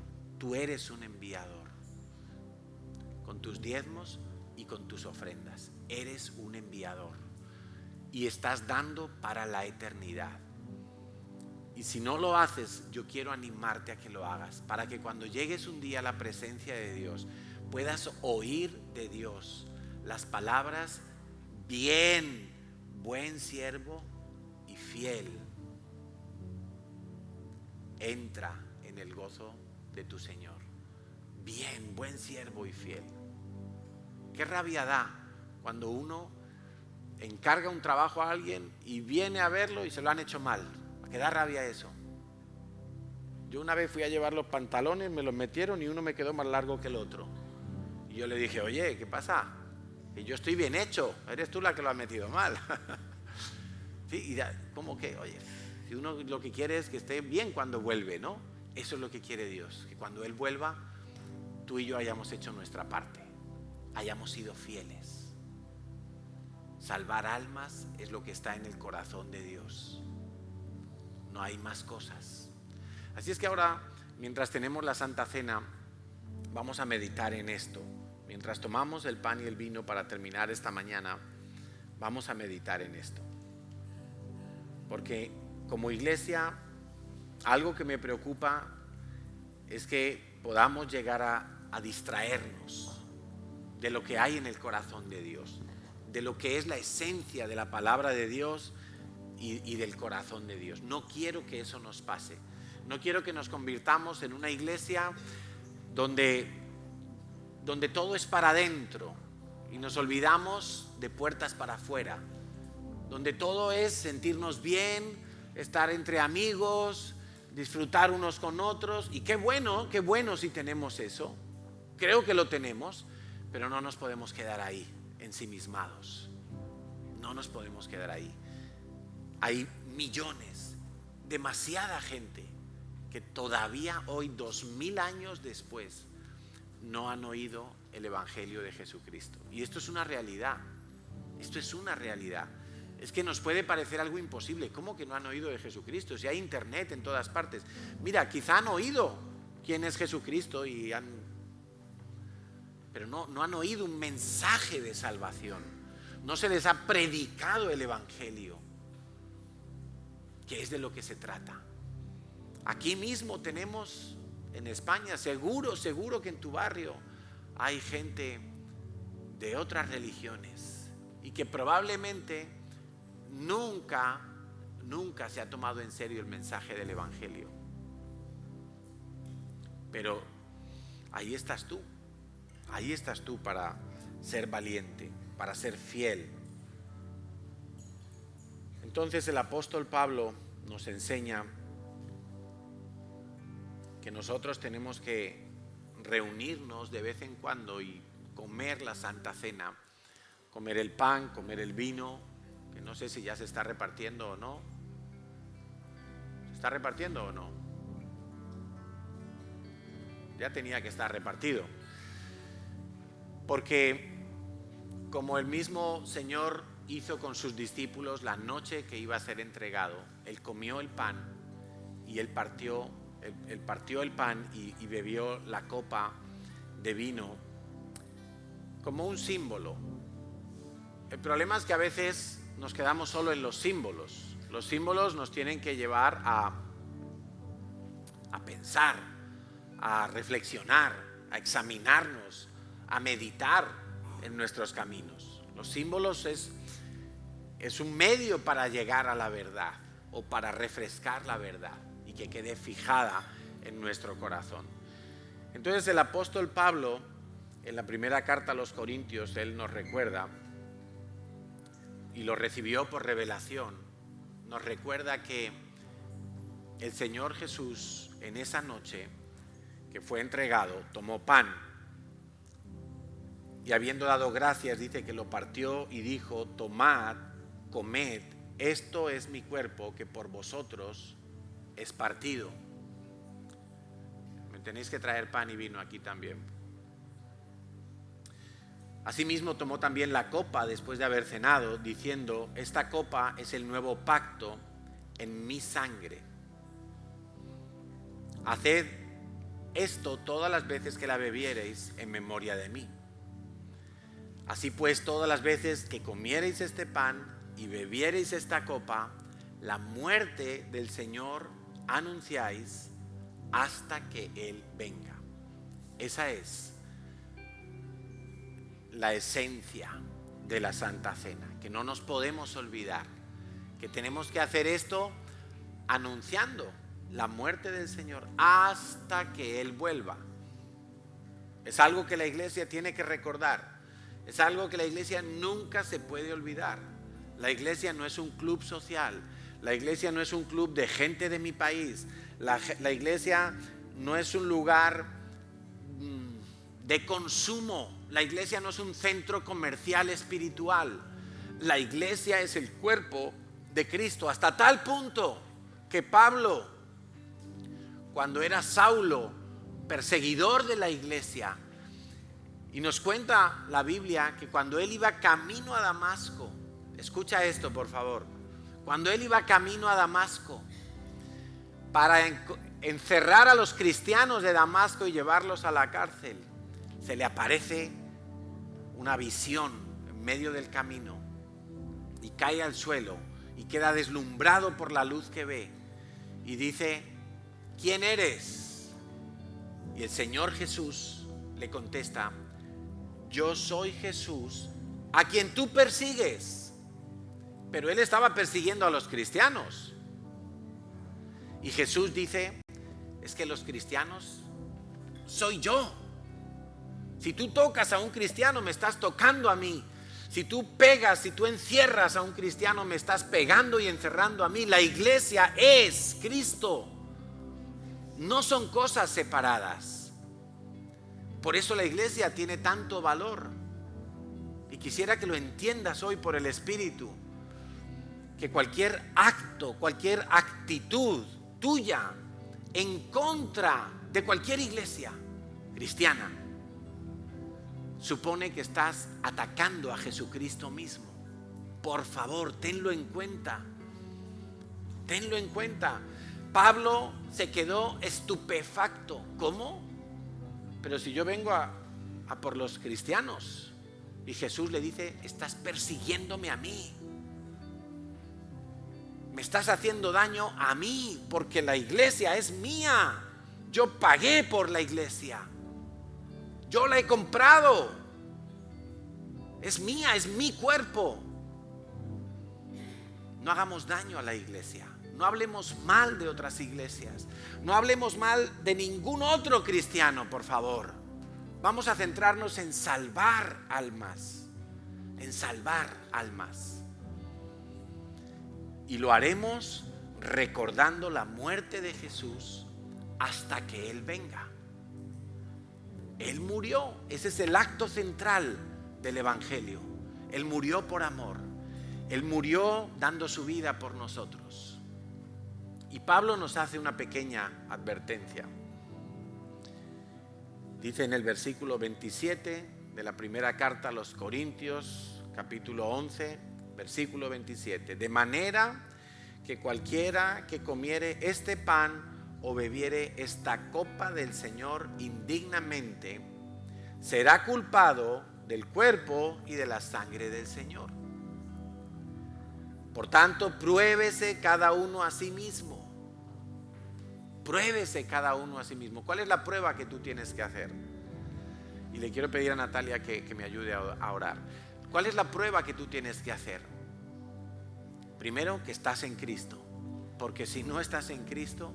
con tus diezmos y con tus ofrendas, eres un enviador y estás dando para la eternidad. Y si no lo haces, yo quiero animarte a que lo hagas, para que cuando llegues un día a la presencia de Dios, puedas oír de Dios las palabras: bien, buen siervo y fiel, entra en el gozo de tu Señor. Bien, buen siervo y fiel. Qué rabia da cuando uno encarga un trabajo a alguien y viene a verlo y se lo han hecho mal. Que da rabia eso. Yo una vez fui a llevar los pantalones, me los metieron y uno me quedó más largo que el otro. Y yo le dije: oye, ¿qué pasa? Que yo estoy bien hecho, eres tú la que lo has metido mal. Sí, y como que, oye, si uno lo que quiere es que esté bien cuando vuelve, ¿no? Eso es lo que quiere Dios, que cuando Él vuelva, tú y yo hayamos hecho nuestra parte, hayamos sido fieles. Salvar almas es lo que está en el corazón de Dios. No hay más cosas. Así es que ahora, mientras tenemos la Santa Cena, vamos a meditar en esto. Mientras tomamos el pan y el vino para terminar esta mañana, vamos a meditar en esto. Porque como iglesia, algo que me preocupa es que podamos llegar a distraernos de lo que hay en el corazón de Dios, de lo que es la esencia de la palabra de Dios y del corazón de Dios. No quiero que eso nos pase. No quiero que nos convirtamos en una iglesia donde todo es para adentro y nos olvidamos de puertas para afuera, donde todo es sentirnos bien, estar entre amigos, disfrutar unos con otros. Y qué bueno si tenemos eso. Creo que lo tenemos, pero no nos podemos quedar ahí, ensimismados. No nos podemos quedar ahí. Hay millones, demasiada gente que todavía hoy, 2000 años después, no han oído el Evangelio de Jesucristo. Y esto es una realidad. Esto es una realidad. Es que nos puede parecer algo imposible. ¿Cómo que no han oído de Jesucristo? Si hay internet en todas partes. Mira, quizá han oído quién es Jesucristo pero no han oído un mensaje de salvación. No se les ha predicado el Evangelio, que es de lo que se trata. Aquí mismo tenemos en España, seguro que en tu barrio hay gente de otras religiones y que probablemente nunca se ha tomado en serio el mensaje del Evangelio. Pero ahí estás tú para ser valiente, para ser fiel. Entonces el apóstol Pablo nos enseña que nosotros tenemos que reunirnos de vez en cuando y comer la Santa Cena, comer el pan, comer el vino, que no sé si ya se está repartiendo o no. ¿Se está repartiendo o no? Ya tenía que estar repartido. Porque como el mismo Señor hizo con sus discípulos la noche que iba a ser entregado, Él comió el pan y Él partió el pan y bebió la copa de vino como un símbolo. El problema es que a veces nos quedamos solo en los símbolos. Los símbolos nos tienen que llevar a pensar, a reflexionar, a examinarnos, a meditar en nuestros caminos. Los símbolos es un medio para llegar a la verdad o para refrescar la verdad y que quede fijada en nuestro corazón. Entonces el apóstol Pablo, en la primera carta a los Corintios, él nos recuerda, y lo recibió por revelación, nos recuerda que el Señor Jesús en esa noche que fue entregado, tomó pan y habiendo dado gracias, dice que lo partió y dijo: tomad, comed, esto es mi cuerpo que por vosotros es partido. Me tenéis que traer pan y vino aquí también. Asimismo tomó también la copa después de haber cenado, diciendo: esta copa es el nuevo pacto en mi sangre. Haced esto todas las veces que la bebiereis en memoria de mí. Así pues, todas las veces que comiereis este pan y bebiereis esta copa, la muerte del Señor anunciáis hasta que Él venga. Esa es la esencia de la Santa Cena, que no nos podemos olvidar, que tenemos que hacer esto anunciando la muerte del Señor hasta que Él vuelva. Es algo que la iglesia tiene que recordar. Es algo que la iglesia nunca se puede olvidar. La iglesia no es un club social. La iglesia no es un club de gente de mi país. La iglesia no es un lugar de consumo. La iglesia no es un centro comercial espiritual. La iglesia es el cuerpo de Cristo. Hasta tal punto que Pablo, cuando era Saulo, perseguidor de la iglesia, y nos cuenta la Biblia que cuando él iba camino a Damasco, escucha esto por favor, cuando él iba camino a Damasco para encerrar a los cristianos de Damasco y llevarlos a la cárcel, se le aparece una visión en medio del camino y cae al suelo y queda deslumbrado por la luz que ve y dice: ¿quién eres? Y el Señor Jesús le contesta: yo soy Jesús a quien tú persigues. Pero él estaba persiguiendo a los cristianos. Y Jesús dice, es que los cristianos soy yo. Si tú tocas a un cristiano, me estás tocando a mí. Si tú pegas, si tú encierras a un cristiano, me estás pegando y encerrando a mí. La iglesia es Cristo. No son cosas separadas. Por eso la iglesia tiene tanto valor. Y quisiera que lo entiendas hoy por el Espíritu. Que cualquier acto, cualquier actitud tuya en contra de cualquier iglesia cristiana supone que estás atacando a Jesucristo mismo. Por favor, tenlo en cuenta. Tenlo en cuenta. Pablo se quedó estupefacto. ¿Cómo? Pero si yo vengo a por los cristianos. Y Jesús le dice, estás persiguiéndome a mí. Me estás haciendo daño a mí, porque la iglesia es mía. Yo pagué por la iglesia. Yo la he comprado. Es mía, es mi cuerpo. No hagamos daño a la iglesia. No hablemos mal de otras iglesias. No hablemos mal de ningún otro cristiano, por favor. Vamos a centrarnos en salvar almas. En salvar almas. Y lo haremos recordando la muerte de Jesús hasta que Él venga. Él murió. Ese es el acto central del Evangelio. Él murió por amor. Él murió dando su vida por nosotros. Y Pablo nos hace una pequeña advertencia. Dice en el versículo 27 de la primera carta a los Corintios, capítulo 11, versículo 27. De manera que cualquiera que comiere este pan o bebiere esta copa del Señor indignamente, será culpado del cuerpo y de la sangre del Señor. Por tanto, pruébese cada uno a sí mismo. Pruébese cada uno a sí mismo. ¿Cuál es la prueba que tú tienes que hacer? Y le quiero pedir a Natalia que me ayude a orar. ¿Cuál es la prueba que tú tienes que hacer? Primero, que estás en Cristo. Porque si no estás en Cristo,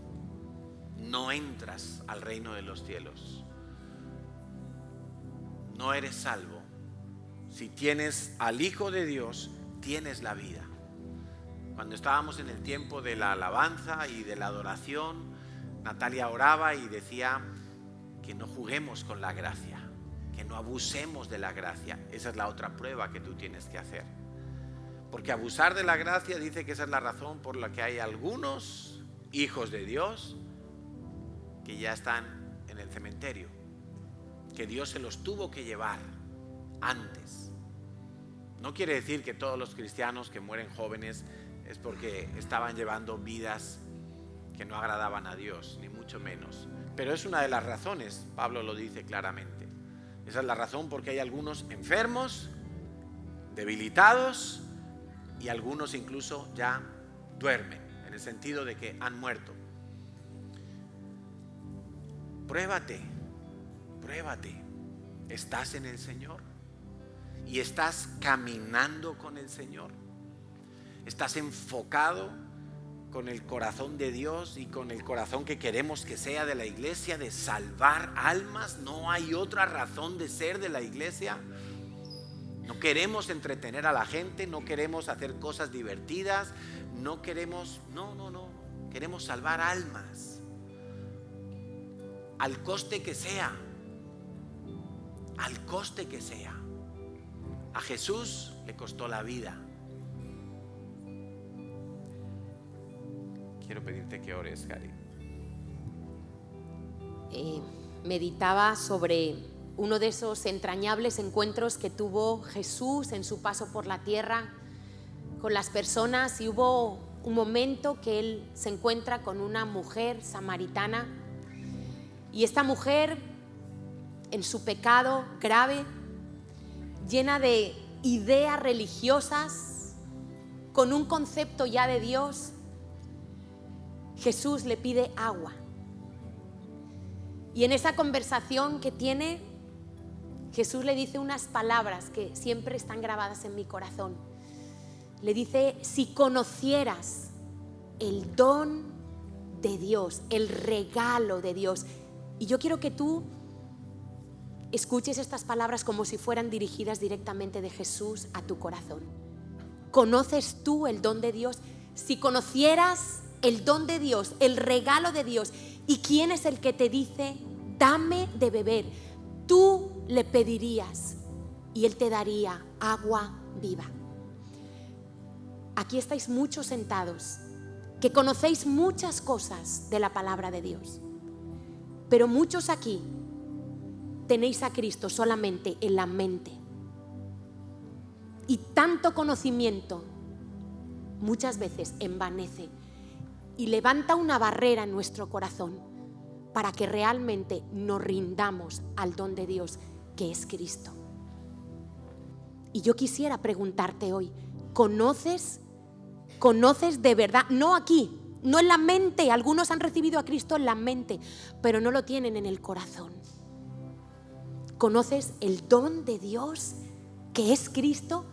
no entras al reino de los cielos. No eres salvo. Si tienes al Hijo de Dios, tienes la vida. Cuando estábamos en el tiempo de la alabanza y de la adoración, Natalia oraba y decía que no juguemos con la gracia, que no abusemos de la gracia. Esa es la otra prueba que tú tienes que hacer. Porque abusar de la gracia, dice que esa es la razón por la que hay algunos hijos de Dios que ya están en el cementerio, que Dios se los tuvo que llevar antes. No quiere decir que todos los cristianos que mueren jóvenes es porque estaban llevando vidas que no agradaban a Dios, ni mucho menos. Pero es una de las razones, Pablo lo dice claramente. Esa es la razón porque hay algunos enfermos, debilitados, y algunos incluso ya duermen, en el sentido de que han muerto. Pruébate, pruébate. ¿Estás en el Señor? ¿Y estás caminando con el Señor? ¿Estás enfocado con el corazón de Dios y con el corazón que queremos que sea de la iglesia, de salvar almas? No hay otra razón de ser de la iglesia. No queremos entretener a la gente, no queremos hacer cosas divertidas, no queremos, no. Queremos salvar almas. Al coste que sea. Al coste que sea. A Jesús le costó la vida. Quiero pedirte que ores, Cari. Meditaba sobre uno de esos entrañables encuentros que tuvo Jesús en su paso por la tierra con las personas, y hubo un momento que Él se encuentra con una mujer samaritana, y esta mujer, en su pecado grave, llena de ideas religiosas, con un concepto ya de Dios, Jesús le pide agua. Y en esa conversación que tiene, Jesús le dice unas palabras que siempre están grabadas en mi corazón. Le dice: si conocieras el don de Dios, el regalo de Dios. Y yo quiero que tú escuches estas palabras como si fueran dirigidas directamente de Jesús a tu corazón. ¿Conoces tú el don de Dios? Si conocieras el don de Dios, el regalo de Dios, ¿y quién es el que te dice: dame de beber? Tú le pedirías y Él te daría agua viva. Aquí estáis muchos sentados que conocéis muchas cosas de la palabra de Dios, pero muchos aquí tenéis a Cristo solamente en la mente. Y tanto conocimiento muchas veces envanece y levanta una barrera en nuestro corazón para que realmente nos rindamos al don de Dios, que es Cristo. Y yo quisiera preguntarte hoy: ¿conoces de verdad? No aquí, no en la mente. Algunos han recibido a Cristo en la mente, pero no lo tienen en el corazón. ¿Conoces el don de Dios, que es Cristo?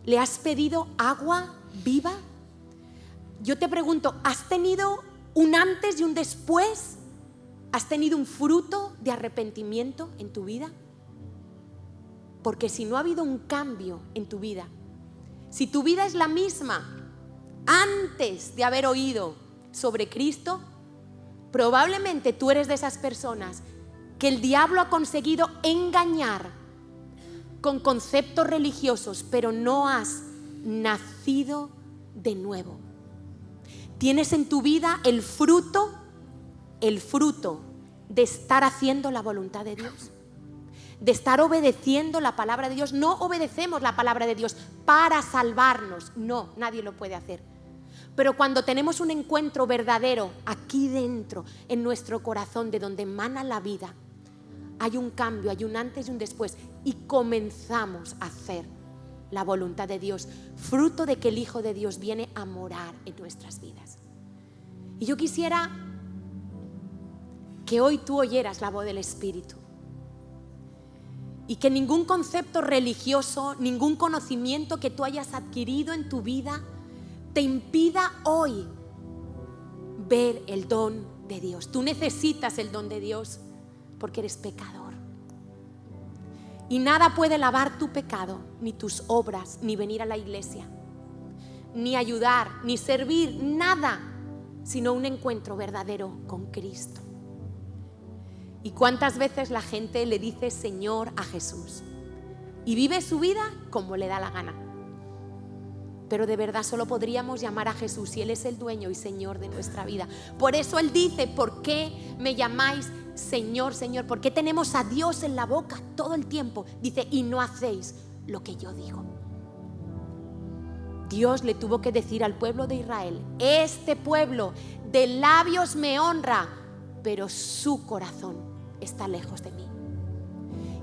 ¿Le has pedido agua viva? Yo te pregunto, ¿has tenido un antes y un después? ¿Has tenido un fruto de arrepentimiento en tu vida? Porque si no ha habido un cambio en tu vida, si tu vida es la misma antes de haber oído sobre Cristo, probablemente tú eres de esas personas que el diablo ha conseguido engañar con conceptos religiosos, pero no has nacido de nuevo. Tienes en tu vida el fruto de estar haciendo la voluntad de Dios, de estar obedeciendo la palabra de Dios. No obedecemos la palabra de Dios para salvarnos, no, nadie lo puede hacer. Pero cuando tenemos un encuentro verdadero aquí dentro, en nuestro corazón, de donde emana la vida, hay un cambio, hay un antes y un después, y comenzamos a hacer la voluntad de Dios, fruto de que el Hijo de Dios viene a morar en nuestras vidas. Y yo quisiera que hoy tú oyeras la voz del Espíritu y que ningún concepto religioso, ningún conocimiento que tú hayas adquirido en tu vida te impida hoy ver el don de Dios. Tú necesitas el don de Dios porque eres pecador. Y nada puede lavar tu pecado, ni tus obras, ni venir a la iglesia, ni ayudar, ni servir, nada, sino un encuentro verdadero con Cristo. ¿Y cuántas veces la gente le dice Señor a Jesús y vive su vida como le da la gana? Pero de verdad solo podríamos llamar a Jesús si Él es el dueño y Señor de nuestra vida. Por eso Él dice: ¿por qué me llamáis Señor, Señor? ¿Por qué tenemos a Dios en la boca todo el tiempo? Dice: y no hacéis lo que yo digo. Dios le tuvo que decir al pueblo de Israel: este pueblo de labios me honra, pero su corazón está lejos de mí.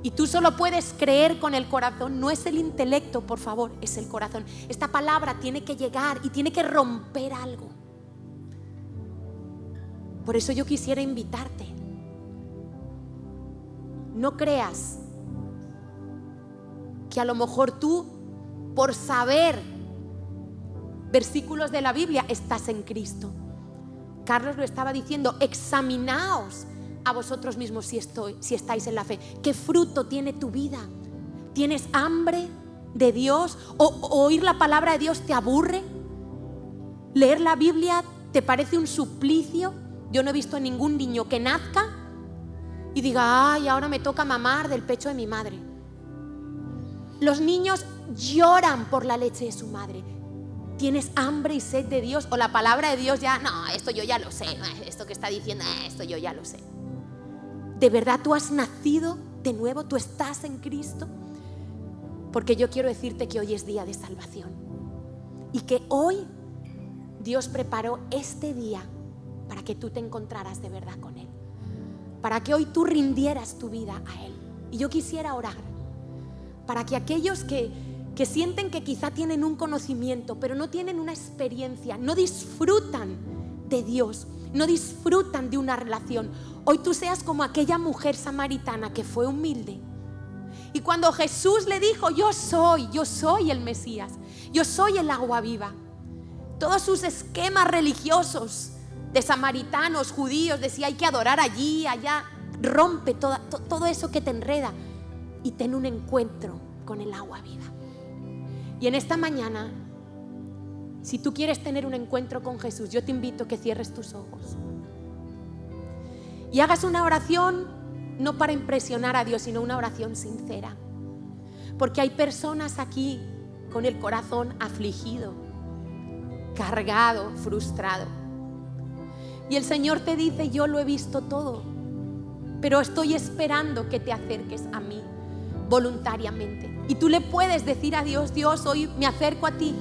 Y tú solo puedes creer con el corazón, no es el intelecto, por favor, es el corazón. Esta palabra tiene que llegar y tiene que romper algo. Por eso yo quisiera invitarte: no creas que a lo mejor tú, por saber versículos de la Biblia, estás en Cristo. Carlos lo estaba diciendo: examinaos a vosotros mismos si estáis en la fe. ¿Qué fruto tiene tu vida? ¿Tienes hambre de Dios? ¿O oír la palabra de Dios te aburre? ¿Leer la Biblia te parece un suplicio? Yo no he visto a ningún niño que nazca y diga: ay, ahora me toca mamar del pecho de mi madre. Los niños lloran por la leche de su madre. ¿Tienes hambre y sed de Dios? ¿O la palabra de Dios ya, no, esto yo ya lo sé, esto que está diciendo, esto yo ya lo sé? ¿De verdad tú has nacido de nuevo? ¿Tú estás en Cristo? Porque yo quiero decirte que hoy es día de salvación y que hoy Dios preparó este día para que tú te encontraras de verdad con Él, para que hoy tú rindieras tu vida a Él. Y yo quisiera orar para que aquellos que sienten que quizá tienen un conocimiento, pero no tienen una experiencia, no disfrutan de Dios, no disfrutan de una relación, hoy tú seas como aquella mujer samaritana que fue humilde, Y cuando Jesús le dijo, yo soy el Mesías, yo soy el agua viva, todos sus esquemas religiosos de samaritanos, judíos, decía hay que adorar allí, allá, rompe todo eso que te enreda y ten un encuentro con el agua viva. Y en esta mañana, si tú quieres tener un encuentro con Jesús, yo te invito a que cierres tus ojos y hagas una oración, no para impresionar a Dios, sino una oración sincera. Porque hay personas aquí con el corazón afligido, cargado, frustrado. Y el Señor te dice, yo lo he visto todo, pero estoy esperando que te acerques a mí voluntariamente. Y tú le puedes decir a Dios, Dios, hoy me acerco a ti,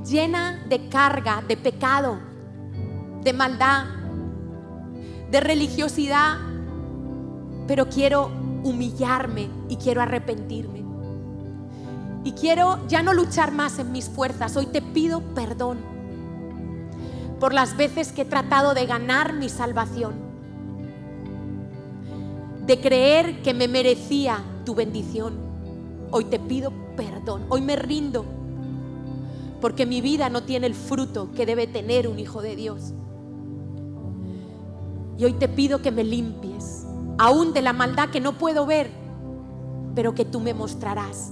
llena de carga, de pecado, de maldad, de religiosidad, pero quiero humillarme y quiero arrepentirme. Y quiero ya no luchar más en mis fuerzas. Hoy te pido perdón por las veces que he tratado de ganar mi salvación, de creer que me merecía tu bendición. Hoy te pido perdón. Hoy me rindo porque mi vida no tiene el fruto que debe tener un hijo de Dios. Y hoy te pido que me limpies, aún de la maldad que no puedo ver, pero que tú me mostrarás.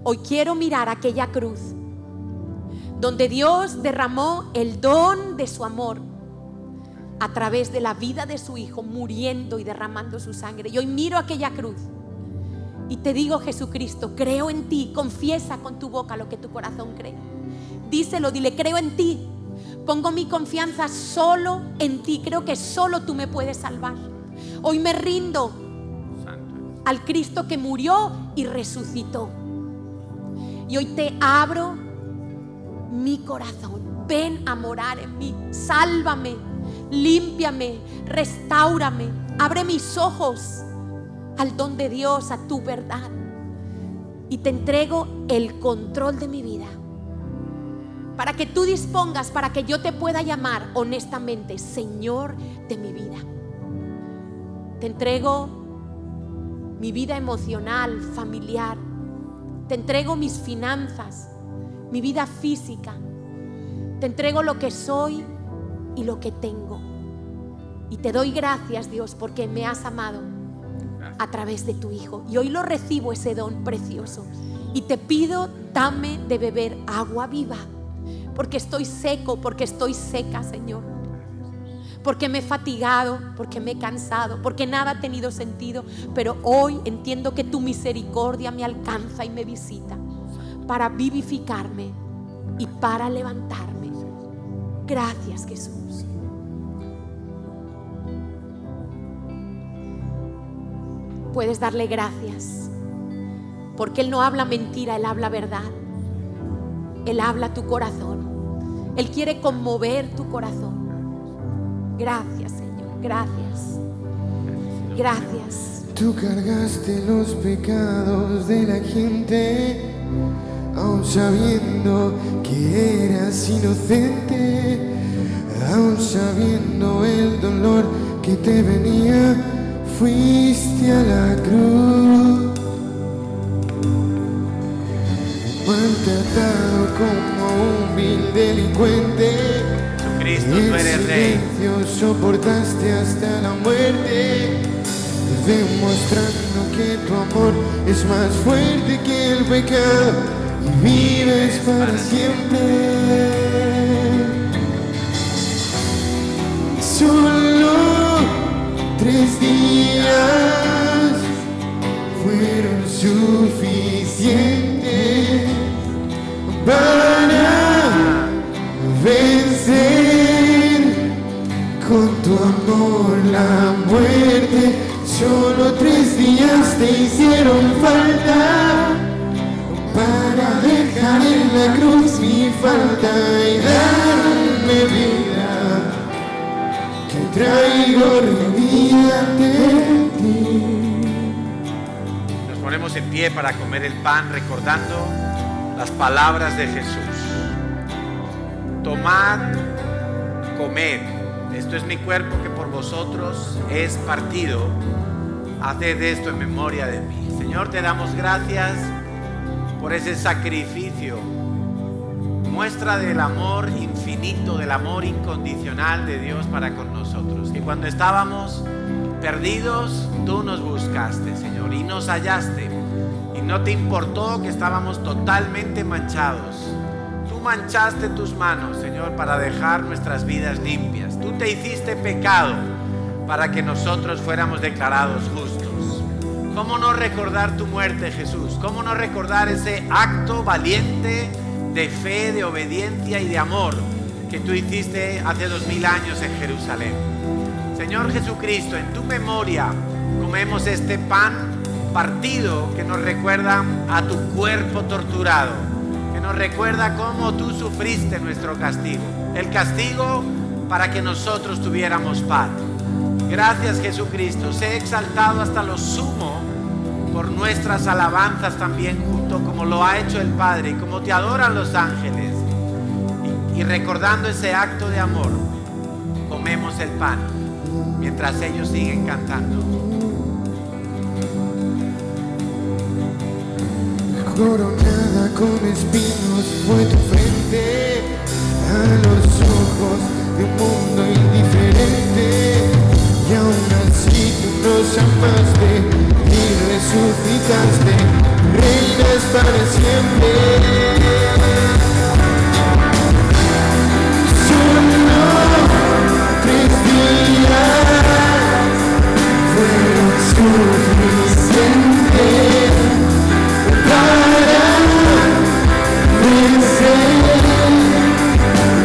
Hoy quiero mirar aquella cruz donde Dios derramó el don de su amor a través de la vida de su Hijo, muriendo y derramando su sangre. Y hoy miro aquella cruz y te digo, Jesucristo, creo en ti. Confiesa con tu boca lo que tu corazón cree. Díselo, dile, creo en ti. Pongo mi confianza solo en ti. Creo que solo tú me puedes salvar. Hoy me rindo al Cristo que murió y resucitó. Y hoy te abro mi corazón. Ven a morar en mí. Sálvame, límpiame, restáurame. Abre mis ojos al don de Dios, a tu verdad. Y te entrego el control de mi vida, para que tú dispongas, para que yo te pueda llamar honestamente Señor de mi vida. Te entrego mi vida emocional, familiar. Te entrego mis finanzas, mi vida física. Te entrego lo que soy y lo que tengo. Y te doy gracias, Dios, porque me has amado a través de tu Hijo. Y hoy lo recibo, ese don precioso. Y te pido, dame de beber agua viva. Porque estoy seco, porque estoy seca, Señor. Porque me he fatigado, porque me he cansado, porque nada ha tenido sentido. Pero hoy entiendo que tu misericordia me alcanza y me visita para vivificarme y para levantarme. Gracias, Jesús. Puedes darle gracias, porque Él no habla mentira, Él habla verdad. Él habla tu corazón. Él quiere conmover tu corazón. Gracias, Señor. Gracias. Gracias. Tú cargaste los pecados de la gente, aun sabiendo que eras inocente, aun sabiendo el dolor que te venía, fuiste a la cruz. Maltratado como un vil delincuente, Jesucristo, tú eres Rey. Soportaste hasta la muerte, demostrando que tu amor es más fuerte que el pecado y vives para siempre. Solo 3 días fueron suficientes para vencer con tu amor la muerte. Solo 3 días te hicieron falta para dejar en la cruz mi falta y darme vida, que traigo rendida ante ti. Nos ponemos en pie para comer el pan recordando las palabras de Jesús. Tomad, comed, esto es mi cuerpo que por vosotros es partido. Haced esto en memoria de mí. Señor, te damos gracias por ese sacrificio, muestra del amor infinito, del amor incondicional de Dios para con nosotros. Que cuando estábamos perdidos, tú nos buscaste, Señor, y nos hallaste. Y no te importó que estábamos totalmente manchados. Tú manchaste tus manos, Señor, para dejar nuestras vidas limpias. Tú te hiciste pecado para que nosotros fuéramos declarados justos. ¿Cómo no recordar tu muerte, Jesús? ¿Cómo no recordar ese acto valiente de fe, de obediencia y de amor que tú hiciste hace 2000 años en Jerusalén? Señor Jesucristo, en tu memoria comemos este pan partido que nos recuerda a tu cuerpo torturado, que nos recuerda cómo tú sufriste nuestro castigo, el castigo para que nosotros tuviéramos paz. Gracias, Jesucristo, sé exaltado hasta lo sumo por nuestras alabanzas también, junto como lo ha hecho el Padre y como te adoran los ángeles. Y recordando ese acto de amor, comemos el pan mientras ellos siguen cantando. Coronada con espinos fue tu frente, a los ojos de un mundo indiferente, y aún así tú nos amaste y resucitaste, reinas para siempre. Solo 3 días fueron suficientes para vencer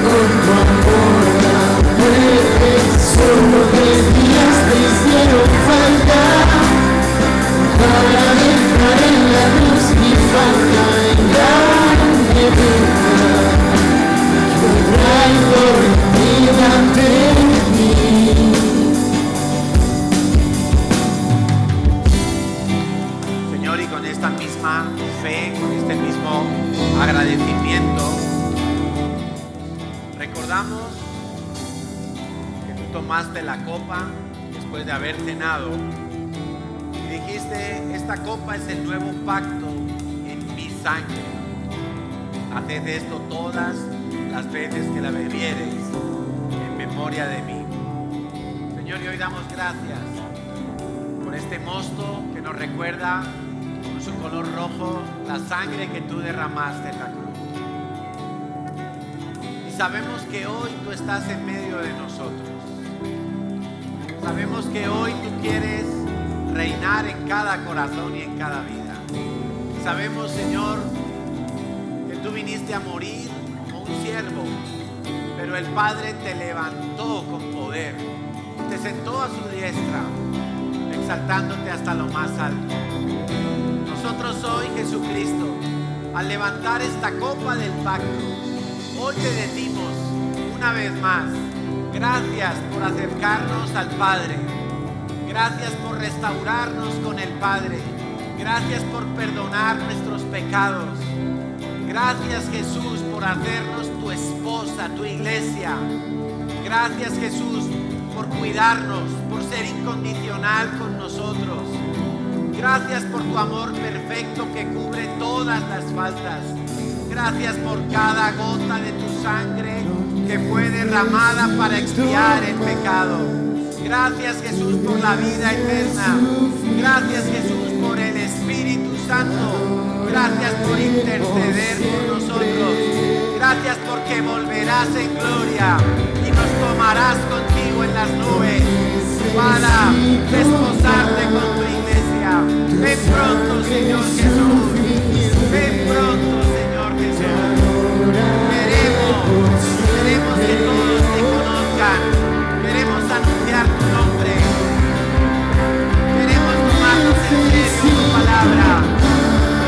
con tu amor la muerte. Solo 3 días te hicieron falta para entrar en la luz y falta en grande verdad que traigo delante de mí. Señor, y con esta misma fe, con este mismo agradecimiento, recordamos que tú tomaste la copa después de haber cenado y dijiste: esta copa es el nuevo pacto en mi sangre. Haced esto todas las veces que la bebiereis en memoria de mí. Señor, y hoy damos gracias por este mosto que nos recuerda con su color rojo la sangre que tú derramaste en la cruz. Y sabemos que hoy tú estás en medio de nosotros. Sabemos que hoy tú quieres reinar en cada corazón y en cada vida. Sabemos, Señor, que tú viniste a morir como un siervo, pero el Padre te levantó con poder, te sentó a su diestra, exaltándote hasta lo más alto. Nosotros hoy, Jesucristo, al levantar esta copa del pacto, hoy te decimos una vez más: gracias por acercarnos al Padre, gracias por restaurarnos con el Padre, gracias por perdonar nuestros pecados, gracias, Jesús, por hacernos tu esposa, tu iglesia. Gracias, Jesús, por cuidarnos, por ser incondicional con nosotros. Gracias por tu amor perfecto que cubre todas las faltas. Gracias por cada gota de tu sangre que fue derramada para expiar el pecado. Gracias, Jesús, por la vida eterna. Gracias, Jesús, por el Espíritu Santo. Gracias por interceder por nosotros. Gracias porque volverás en gloria y nos tomarás contigo en las nubes para desposarte con tu iglesia. Ven pronto, Señor Jesús. Ven pronto, Señor Jesús. Queremos que todos te conozcan. Queremos anunciar tu nombre. Queremos tomarnos en serio tu palabra.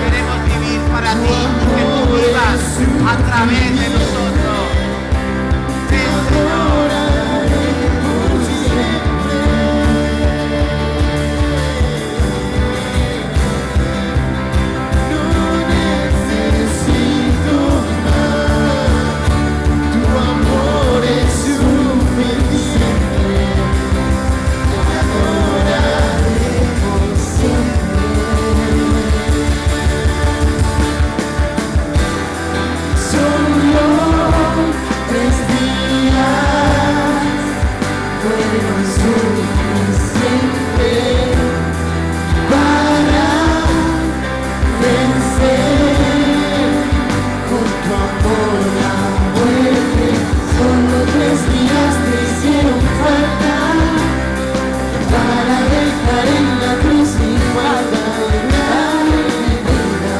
Queremos vivir para ti y que tú vivas a través de nosotros. Ven, Señor. vencer. Con tu amor la muerte, solo 3 días te hicieron falta para dejar en la cruz mi falta de vida,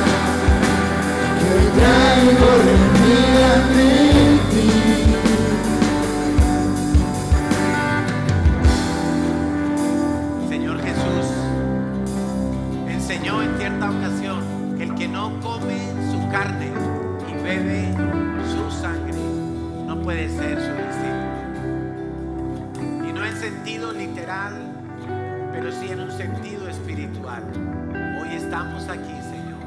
que hoy traigo rendida ante ti. Señor Jesús enseñó en cierta ocasión que el que no come su carne y bebe su sangre no puede ser su discípulo. Y no en sentido literal, pero sí en un sentido espiritual. Hoy estamos aquí, Señor,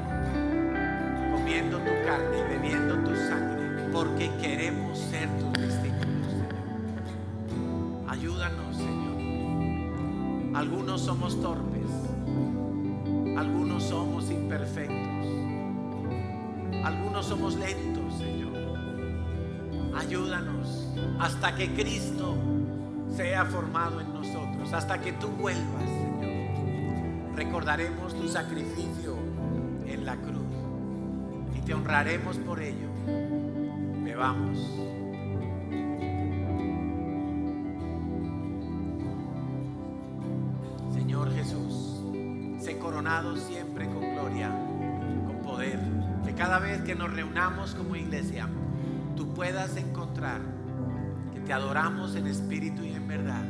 comiendo tu carne y bebiendo tu sangre porque queremos ser tus discípulos, Señor. Ayúdanos, Señor. Algunos somos torpes, algunos somos imperfectos, algunos somos lentos, Señor. Ayúdanos hasta que Cristo sea formado en nosotros, hasta que tú vuelvas, Señor. Recordaremos tu sacrificio en la cruz y te honraremos por ello. Bebamos. Señor Jesús, sé coronado siempre con gloria, con poder, que cada vez que nos reunamos como iglesia, tú puedas encontrar que te adoramos en espíritu y en verdad,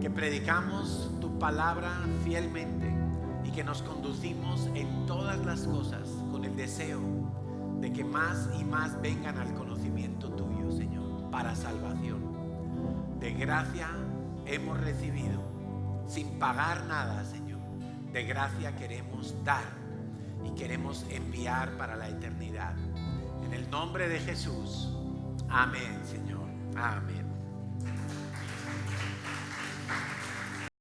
que predicamos tu palabra fielmente y que nos conducimos en todas las cosas con el deseo de que más y más vengan al conocimiento tuyo, Señor, para salvación. De gracia hemos recibido, sin pagar nada, Señor. De gracia queremos dar y queremos enviar para la eternidad. En el nombre de Jesús. Amén, Señor. Amén.